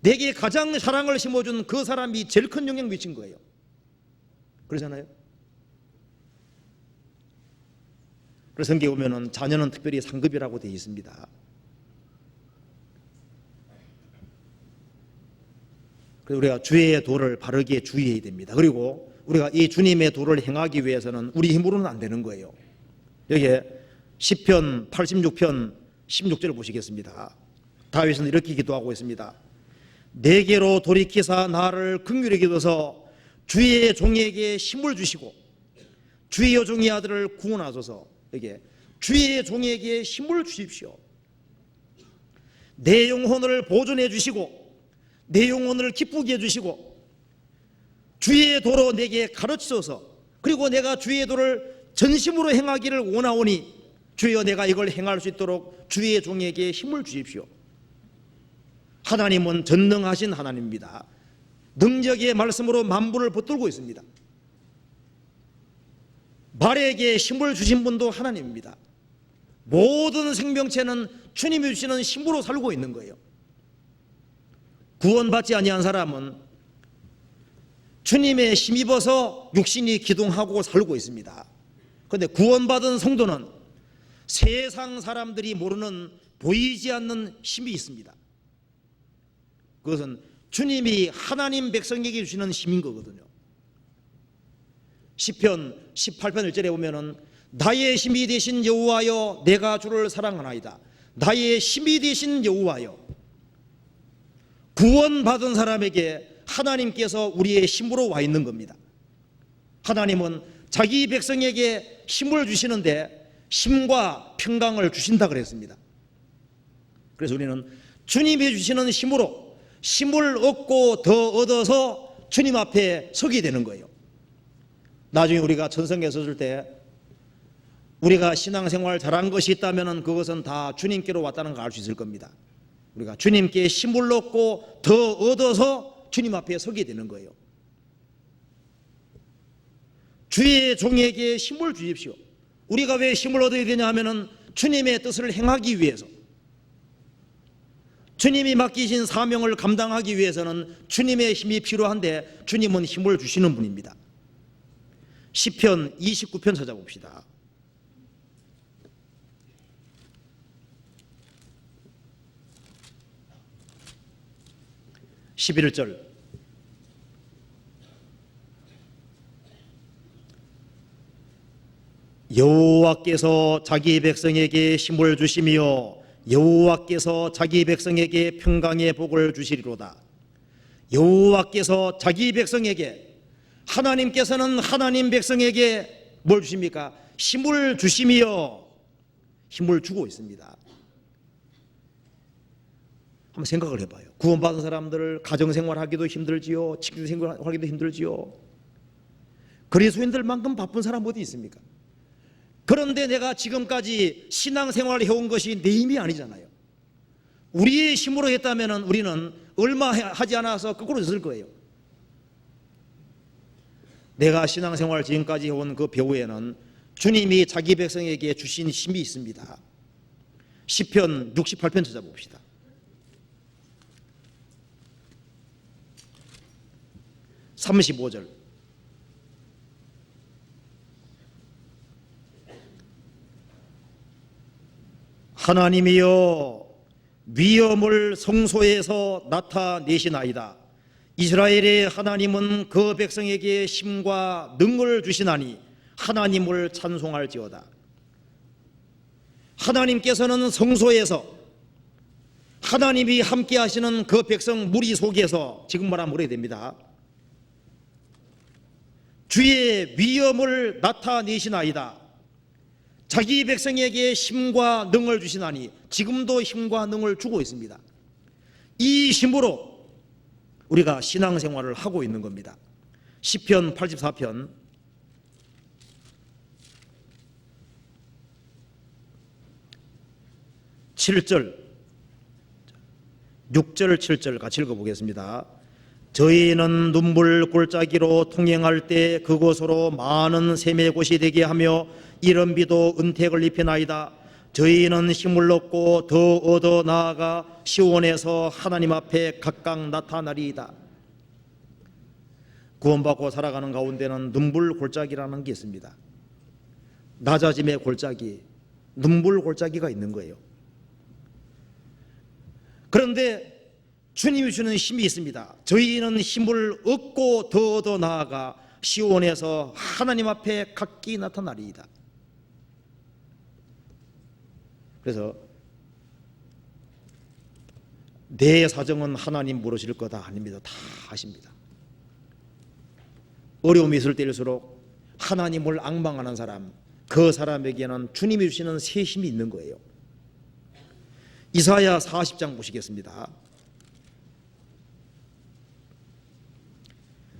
내게 가장 사랑을 심어준 그 사람이 제일 큰 영향 미친 거예요. 그러잖아요. 그래서 성경에 보면은 자녀는 특별히 상급이라고 되어 있습니다. 그래서 우리가 주의 도를 바르게 주의해야 됩니다. 그리고 우리가 이 주님의 도를 행하기 위해서는 우리 힘으로는 안 되는 거예요. 여기에 시편 86편 16절을 보시겠습니다. 다윗은 이렇게 기도하고 있습니다. 내게로 돌이키사 나를 긍휼히 여기소서. 주의 종에게 힘을 주시고 주의 여종의 아들을 구원하소서. 여기에 주의 종에게 힘을 주십시오. 내 영혼을 보존해 주시고 내 영혼을 기쁘게 해주시고 주의 도로 내게 가르치소서. 그리고 내가 주의 도를 전심으로 행하기를 원하오니 주여 내가 이걸 행할 수 있도록 주의 종에게 힘을 주십시오. 하나님은 전능하신 하나님입니다. 능력의 말씀으로 만물을 붙들고 있습니다. 말에게 힘을 주신 분도 하나님입니다. 모든 생명체는 주님이 주시는 힘으로 살고 있는 거예요. 구원받지 아니한 사람은 주님의 힘입어서 육신이 기동하고 살고 있습니다. 그런데 구원받은 성도는 세상 사람들이 모르는 보이지 않는 힘이 있습니다. 그것은 주님이 하나님 백성에게 주시는 힘인 거거든요. 시편 18편 1절에 보면은 나의 힘이 되신 여호와여 내가 주를 사랑하나이다. 나의 힘이 되신 여호와여. 구원받은 사람에게 하나님께서 우리의 힘으로 와 있는 겁니다. 하나님은 자기 백성에게 힘을 주시는데 힘과 평강을 주신다 그랬습니다. 그래서 우리는 주님이 주시는 힘으로 힘을 얻고 더 얻어서 주님 앞에 서게 되는 거예요. 나중에 우리가 천성에 섰을 때 우리가 신앙생활 잘한 것이 있다면 그것은 다 주님께로 왔다는 걸 알 수 있을 겁니다. 우리가 주님께 힘을 얻고 더 얻어서 주님 앞에 서게 되는 거예요. 주의 종에게 힘을 주십시오. 우리가 왜 힘을 얻어야 되냐 하면은 주님의 뜻을 행하기 위해서, 주님이 맡기신 사명을 감당하기 위해서는 주님의 힘이 필요한데 주님은 힘을 주시는 분입니다. 시편 29편 찾아봅시다. 11절 여호와께서 자기 백성에게 힘을 주시며 여호와께서 자기 백성에게 평강의 복을 주시리로다. 여호와께서 자기 백성에게, 하나님께서는 하나님 백성에게 뭘 주십니까? 힘을 주시며 힘을 주고 있습니다. 한번 생각을 해봐요. 구원받은 사람들 가정생활하기도 힘들지요, 직장생활하기도 힘들지요. 그리스도인들만큼 바쁜 사람 어디 있습니까? 그런데 내가 지금까지 신앙생활을 해온 것이 내 힘이 아니잖아요. 우리의 힘으로 했다면 우리는 얼마 하지 않아서 거꾸로 있을 거예요. 내가 신앙생활 지금까지 해온 그 배후에는 주님이 자기 백성에게 주신 힘이 있습니다. 시편 68편 찾아봅시다. (35절) 하나님이여 위엄을 성소에서 나타내시나이다. 이스라엘의 하나님은 그 백성에게 힘과 능을 주시나니 하나님을 찬송할지어다. 하나님께서는 성소에서, 하나님이 함께 하시는 그 백성 무리 속에서, 지금 말하면 그래야 됩니다, 주의 위엄을 나타내시나이다. 자기 백성에게 힘과 능을 주시나니, 지금도 힘과 능을 주고 있습니다. 이 힘으로 우리가 신앙생활을 하고 있는 겁니다. 시편 84편 7절, 6절, 7절 같이 읽어보겠습니다. 저희는 눈물 골짜기로 통행할 때 그곳으로 많은 샘의 곳이 되게 하며 이른 비도 은택을 입히나이다. 저희는 힘을 얻고 더 얻어 나아가 시온에서 하나님 앞에 각각 나타나리이다. 구원받고 살아가는 가운데는 눈물 골짜기라는 게 있습니다. 낮아짐의 골짜기, 눈물 골짜기가 있는 거예요. 그런데 주님이 주는 힘이 있습니다. 저희는 힘을 얻고 더 얻어 나아가 시온에서 하나님 앞에 각기 나타나리이다. 그래서 내 사정은 하나님 물으실 거다 아닙니다. 다 아십니다. 어려움이 있을 때일수록 하나님을 앙망하는 사람, 그 사람에게는 주님이 주시는 새 힘이 있는 거예요. 이사야 40장 보시겠습니다.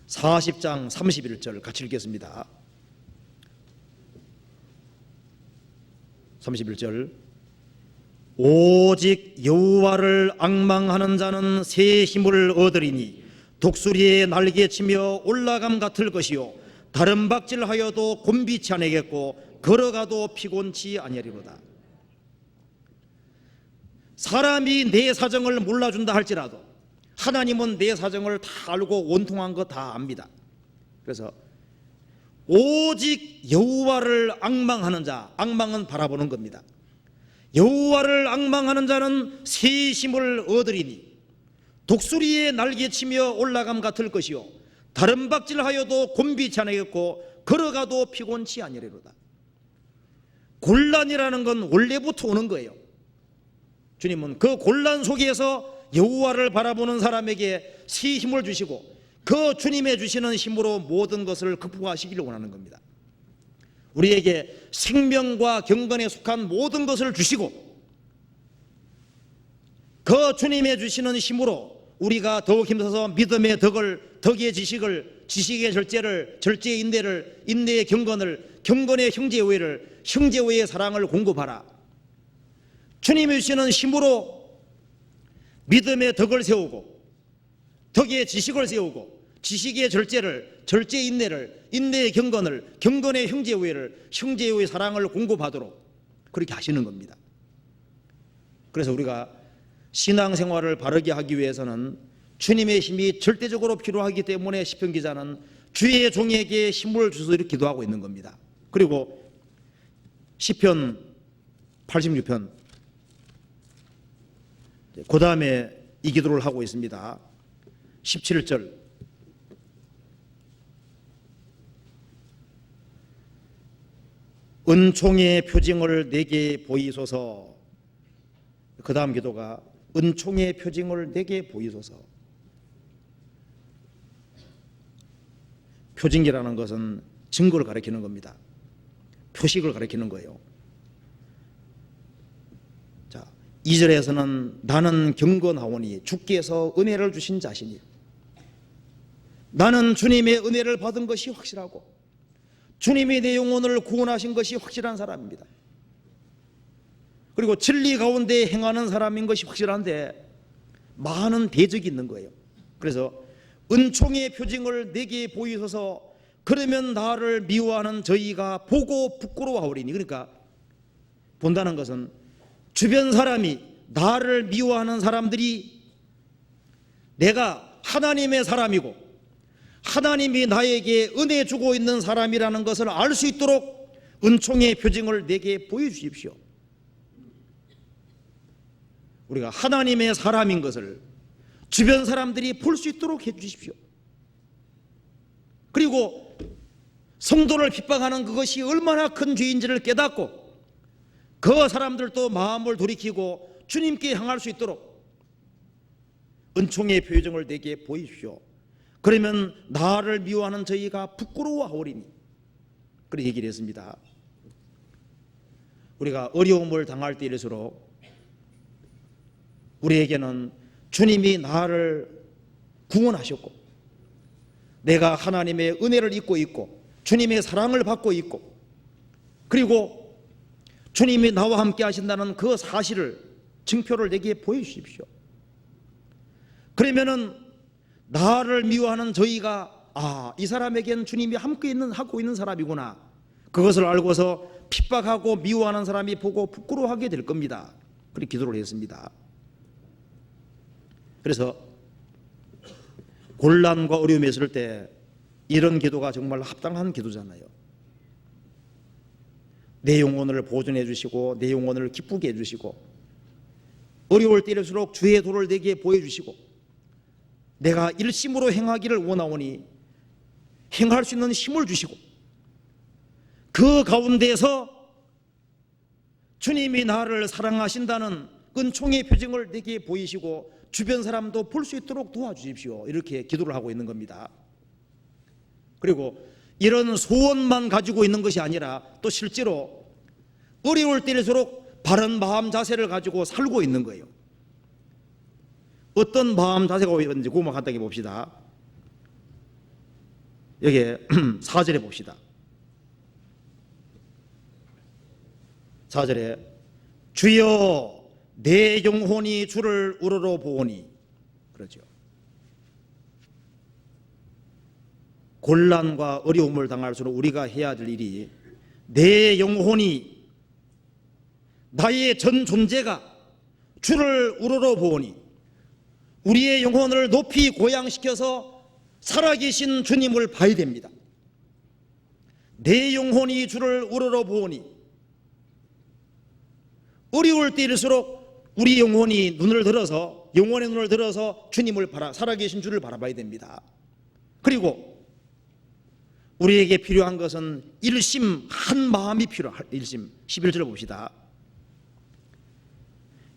40장 31절 같이 읽겠습니다. 31절 오직 여호와를 앙망하는 자는 새 힘을 얻으리니 독수리의 날개치며 올라감 같을 것이요 다른 박질하여도 곤비치 아니겠고 걸어가도 피곤치 아니하리로다. 사람이 내 사정을 몰라준다 할지라도 하나님은 내 사정을 다 알고 원통한 거 다 압니다. 그래서 오직 여호와를 앙망하는 자, 앙망은 바라보는 겁니다. 여호와를 앙망하는 자는 새 힘을 얻으리니 독수리의 날개치며 올라감 같을 것이요 다른 박질하여도 곤비치 아니겠고 걸어가도 피곤치 아니하리로다. 곤란이라는 건 원래부터 오는 거예요. 주님은 그 곤란 속에서 여호와를 바라보는 사람에게 새 힘을 주시고 그 주님의 주시는 힘으로 모든 것을 극복하시기를 원하는 겁니다. 우리에게 생명과 경건에 속한 모든 것을 주시고 그 주님의 주시는 힘으로 우리가 더욱 힘써서 믿음의 덕을, 덕의 지식을, 지식의 절제를, 절제의 인내를, 인내의 경건을, 경건의 형제우애를, 형제우애의 사랑을 공급하라. 주님이 주시는 힘으로 믿음의 덕을 세우고 덕의 지식을 세우고 지식의 절제를, 절제의 인내를, 인내의 경건을, 경건의 형제우애를, 형제우애의 사랑을 공급하도록 그렇게 하시는 겁니다. 그래서 우리가 신앙생활을 바르게 하기 위해서는 주님의 힘이 절대적으로 필요하기 때문에 시편 기자는 주의 종에게 힘을 주소서 이렇게 기도하고 있는 겁니다. 그리고 시편 86편 그 다음에 이 기도를 하고 있습니다. 17절 은총의 표징을 내게 보이소서. 그 다음 기도가 은총의 표징을 내게 보이소서. 표징이라는 것은 증거를 가리키는 겁니다. 표식을 가리키는 거예요. 자, 2절에서는 나는 경건하오니 주께서 은혜를 주신 자시니, 나는 주님의 은혜를 받은 것이 확실하고 주님이 내 영혼을 구원하신 것이 확실한 사람입니다. 그리고 진리 가운데 행하는 사람인 것이 확실한데 많은 대적이 있는 거예요. 그래서 은총의 표징을 내게 보이소서. 그러면 나를 미워하는 저희가 보고 부끄러워하오리니. 그러니까 본다는 것은 주변 사람이, 나를 미워하는 사람들이 내가 하나님의 사람이고 하나님이 나에게 은혜 주고 있는 사람이라는 것을 알 수 있도록 은총의 표징을 내게 보여주십시오. 우리가 하나님의 사람인 것을 주변 사람들이 볼 수 있도록 해주십시오. 그리고 성도를 핍박하는 그것이 얼마나 큰 죄인지를 깨닫고 그 사람들도 마음을 돌이키고 주님께 향할 수 있도록 은총의 표징을 내게 보이십시오. 그러면 나를 미워하는 저희가 부끄러워하오리니. 그렇게 얘기를 했습니다. 우리가 어려움을 당할 때일수록 우리에게는 주님이 나를 구원하셨고 내가 하나님의 은혜를 입고 있고 주님의 사랑을 받고 있고 그리고 주님이 나와 함께 하신다는 그 사실을, 증표를 내게 보여주십시오. 그러면은 나를 미워하는 저희가 이 사람에겐 주님이 함께 하고 있는 사람이구나, 그것을 알고서 핍박하고 미워하는 사람이 보고 부끄러워하게 될 겁니다. 그렇게 기도를 했습니다. 그래서 곤란과 어려움이 있을 때 이런 기도가 정말 합당한 기도잖아요. 내 영혼을 보존해 주시고 내 영혼을 기쁘게 해주시고 어려울 때일수록 주의 도를 내게 보여주시고 내가 일심으로 행하기를 원하오니 행할 수 있는 힘을 주시고 그 가운데서 주님이 나를 사랑하신다는 은총의 표징을 내게 보이시고 주변 사람도 볼 수 있도록 도와주십시오. 이렇게 기도를 하고 있는 겁니다. 그리고 이런 소원만 가지고 있는 것이 아니라 또 실제로 어려울 때일수록 바른 마음 자세를 가지고 살고 있는 거예요. 어떤 마음 자세가 있는지 그것만 간단히 봅시다. 여기 4절에 봅시다. 4절에 주여 내 영혼이 주를 우러러 보오니, 그러죠. 곤란과 어려움을 당할수록 우리가 해야 될 일이 내 영혼이, 나의 전 존재가 주를 우러러 보오니, 우리의 영혼을 높이 고양시켜서 살아계신 주님을 봐야 됩니다. 내 영혼이 주를 우러러 보오니, 어려울 때일수록 우리 영혼의 눈을 들어서 주님을 살아계신 주를 바라봐야 됩니다. 그리고 우리에게 필요한 것은 일심 한 마음이 필요할 일심. 11절 봅시다.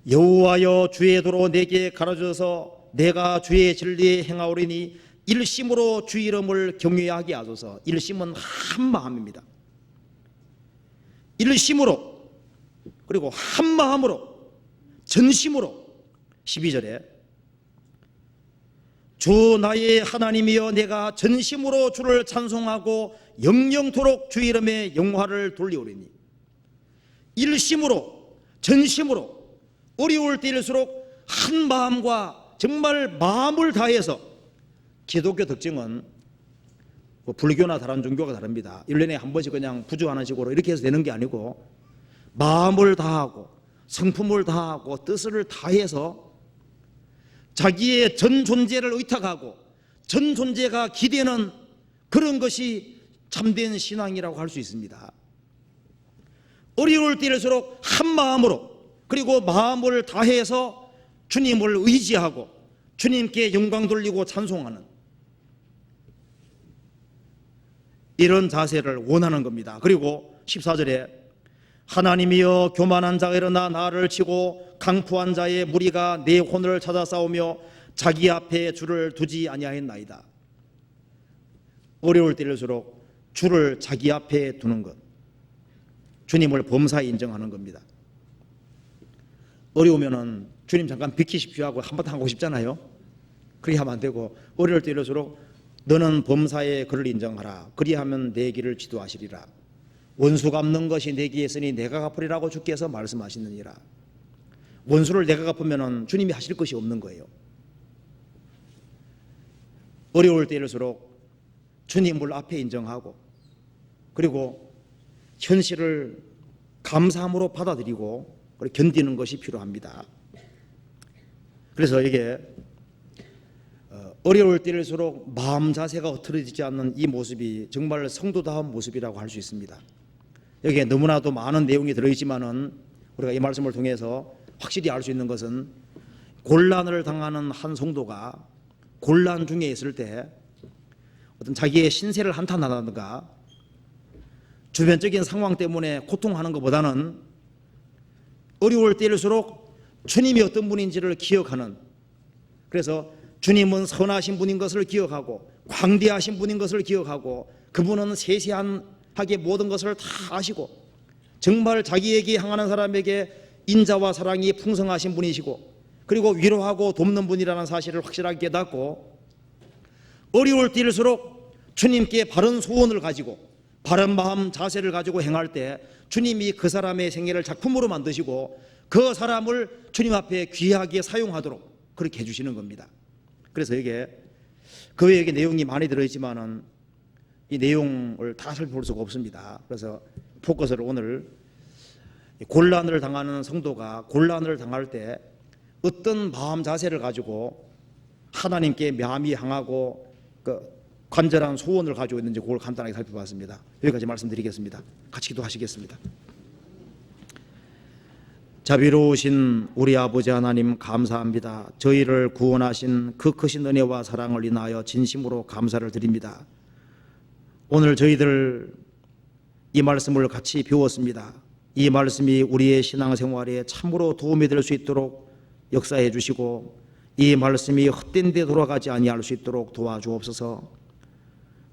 여호와여 주의 도로 내게 가르쳐서 내가 주의 진리에 행하오리니 일심으로 주 이름을 경외하게 하소서. 일심은 한 마음입니다. 일심으로, 그리고 한 마음으로, 전심으로. 12절에 주 나의 하나님이여 내가 전심으로 주를 찬송하고 영영토록 주 이름의 영화를 돌리오리니. 일심으로, 전심으로, 어려울 때일수록 한 마음과 정말 마음을 다해서. 기독교 특징은 불교나 다른 종교가 다릅니다. 1년에 한 번씩 그냥 부주하는 식으로 이렇게 해서 되는 게 아니고 마음을 다하고 성품을 다하고 뜻을 다해서 자기의 전 존재를 의탁하고 전 존재가 기대는 그런 것이 참된 신앙이라고 할 수 있습니다. 어려울 때일수록 한 마음으로, 그리고 마음을 다해서 주님을 의지하고 주님께 영광 돌리고 찬송하는 이런 자세를 원하는 겁니다. 그리고 14절에 하나님이여 교만한 자가 일어나 나를 치고 강포한 자의 무리가 내 혼을 찾아 싸우며 자기 앞에 줄을 두지 아니하였나이다. 어려울 때일수록 줄을 자기 앞에 두는 것, 주님을 범사에 인정하는 겁니다. 어려우면은 주님 잠깐 비키십시오 하고 한바탕 하고 싶잖아요. 그렇게 하면 안 되고, 어려울 때일수록 너는 범사에 그를 인정하라. 그리하면 내 길을 지도하시리라. 원수 갚는 것이 내게 있으니 내가 갚으리라고 주께서 말씀하시느니라. 원수를 내가 갚으면 주님이 하실 것이 없는 거예요. 어려울 때일수록 주님을 앞에 인정하고, 그리고 현실을 감사함으로 받아들이고 견디는 것이 필요합니다. 그래서 이게 어려울 때일수록 마음 자세가 흐트러지지 않는 이 모습이 정말 성도다운 모습이라고 할 수 있습니다. 여기에 너무나도 많은 내용이 들어있지만은 우리가 이 말씀을 통해서 확실히 알 수 있는 것은, 곤란을 당하는 한 성도가 곤란 중에 있을 때 어떤 자기의 신세를 한탄하다든가 주변적인 상황 때문에 고통하는 것보다는 어려울 때일수록 주님이 어떤 분인지를 기억하는, 그래서 주님은 선하신 분인 것을 기억하고 광대하신 분인 것을 기억하고 그분은 세세하게 모든 것을 다 아시고 정말 자기에게 향하는 사람에게 인자와 사랑이 풍성하신 분이시고 그리고 위로하고 돕는 분이라는 사실을 확실하게 깨닫고, 어려울 때일수록 주님께 바른 소원을 가지고 바른 마음 자세를 가지고 행할 때 주님이 그 사람의 생애를 작품으로 만드시고 그 사람을 주님 앞에 귀하게 사용하도록 그렇게 해주시는 겁니다. 그래서 이게 그 외에 내용이 많이 들어있지만은 이 내용을 다 살펴볼 수가 없습니다. 그래서 포커스를 오늘 곤란을 당하는 성도가 곤란을 당할 때 어떤 마음 자세를 가지고 하나님께 마음이 향하고 그 간절한 소원을 가지고 있는지 그걸 간단하게 살펴봤습니다. 여기까지 말씀드리겠습니다. 같이 기도하시겠습니다. 자비로우신 우리 아버지 하나님, 감사합니다. 저희를 구원하신 그 크신 은혜와 사랑을 인하여 진심으로 감사를 드립니다. 오늘 저희들 이 말씀을 같이 배웠습니다. 이 말씀이 우리의 신앙생활에 참으로 도움이 될 수 있도록 역사해 주시고 이 말씀이 헛된 데 돌아가지 아니할 수 있도록 도와주옵소서.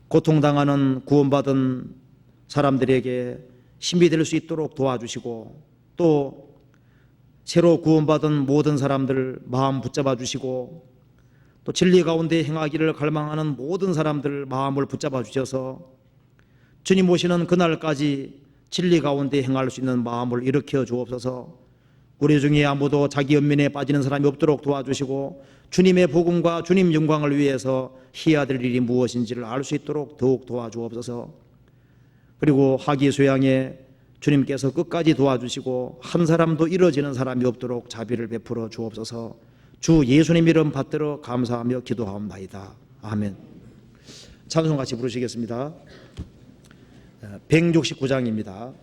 고통당하는 구원받은 사람들에게 힘이 될 수 있도록 도와주시고, 또 새로 구원받은 모든 사람들 마음 붙잡아 주시고, 또 진리 가운데 행하기를 갈망하는 모든 사람들 마음을 붙잡아 주셔서 주님 오시는 그날까지 진리 가운데 행할 수 있는 마음을 일으켜 주옵소서. 우리 중에 아무도 자기 연민에 빠지는 사람이 없도록 도와주시고 주님의 복음과 주님 영광을 위해서 해야 될 일이 무엇인지를 알 수 있도록 더욱 도와주옵소서. 그리고 하기소양에 주님께서 끝까지 도와주시고 한 사람도 이뤄지는 사람이 없도록 자비를 베풀어 주옵소서. 주 예수님 이름 받들어 감사하며 기도하옵나이다. 아멘. 찬송 같이 부르시겠습니다. 169장입니다.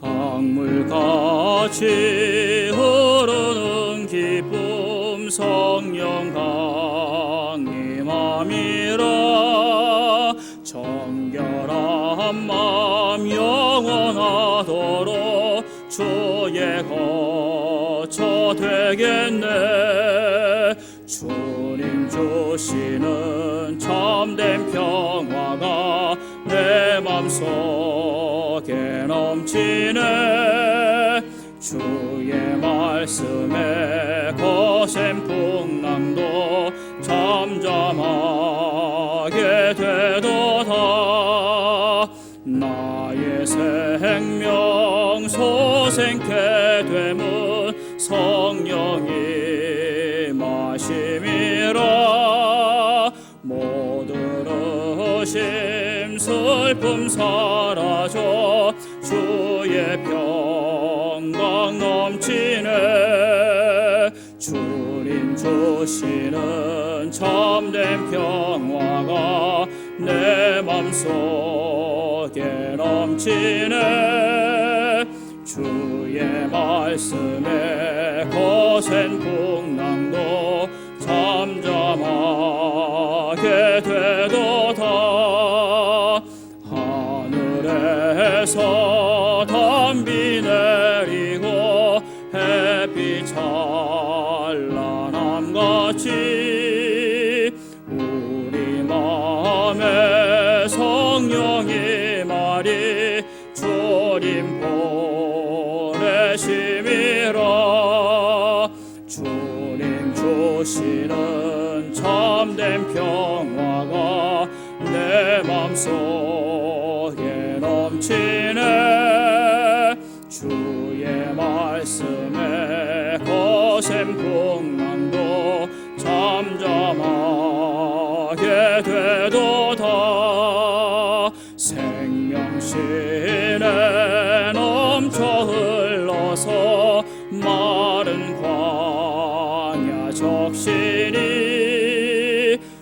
강물같이 흐르는 기쁨 성령 강림함이라. 정결한 마음 영원하도록 주의 거처 되겠네. 주님 주시는 참된 평화가 내 맘속에 넘치네. 주의 말씀에 거센 풍랑도 잠잠하게 되도다. 나의 생명 소생케 되면 성령이 마심이라. 모든 의심 슬픔 사라져 주의 평강 넘치네. 주시는 참된 평화가 내 맘속에 넘치네. 주의 말씀에 거센 풍랑도 잠잠하게 되도다. 하늘에서 담비 내리고 햇빛 찬란함같이 우리 마음에 성령이 말이 주님 보내심이라. 주님 주시는 참된 평화가 내 맘속에 넘치네. 주의 말씀에 거센 풍랑도 잠잠하게 되도다. 생명신에 넘쳐 흘러서 마른 광야 적시니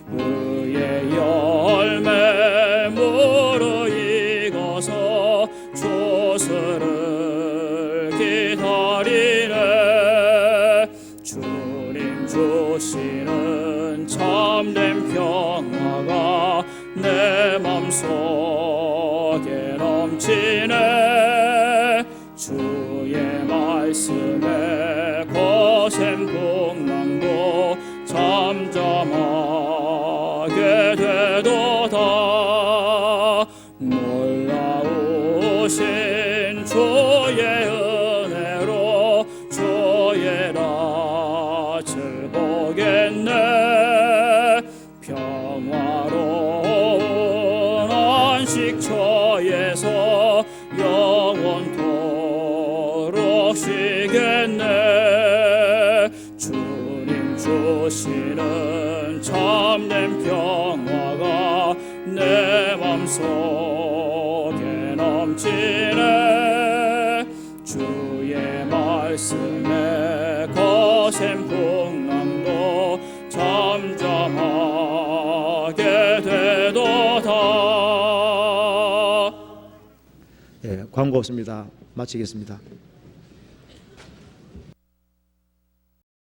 의의 열매 무르익어서 조수를 기다리네. 주님 주시는 참된 평화가 내 맘속에 넘치네. 주의 말씀에 거센 풍랑도 잠잠하게 되도다. 놀라우신 주의 은혜로 주의 낯을 보겠네. 평화로운 안식처에서 영원토록 쉬겠네. 주님 주시는 참된 평화가 내 맘속에 넘치네. 주의 말씀에 거센 풍랑도 잠잠하게 되도다. 광고 없습니다. 마치겠습니다.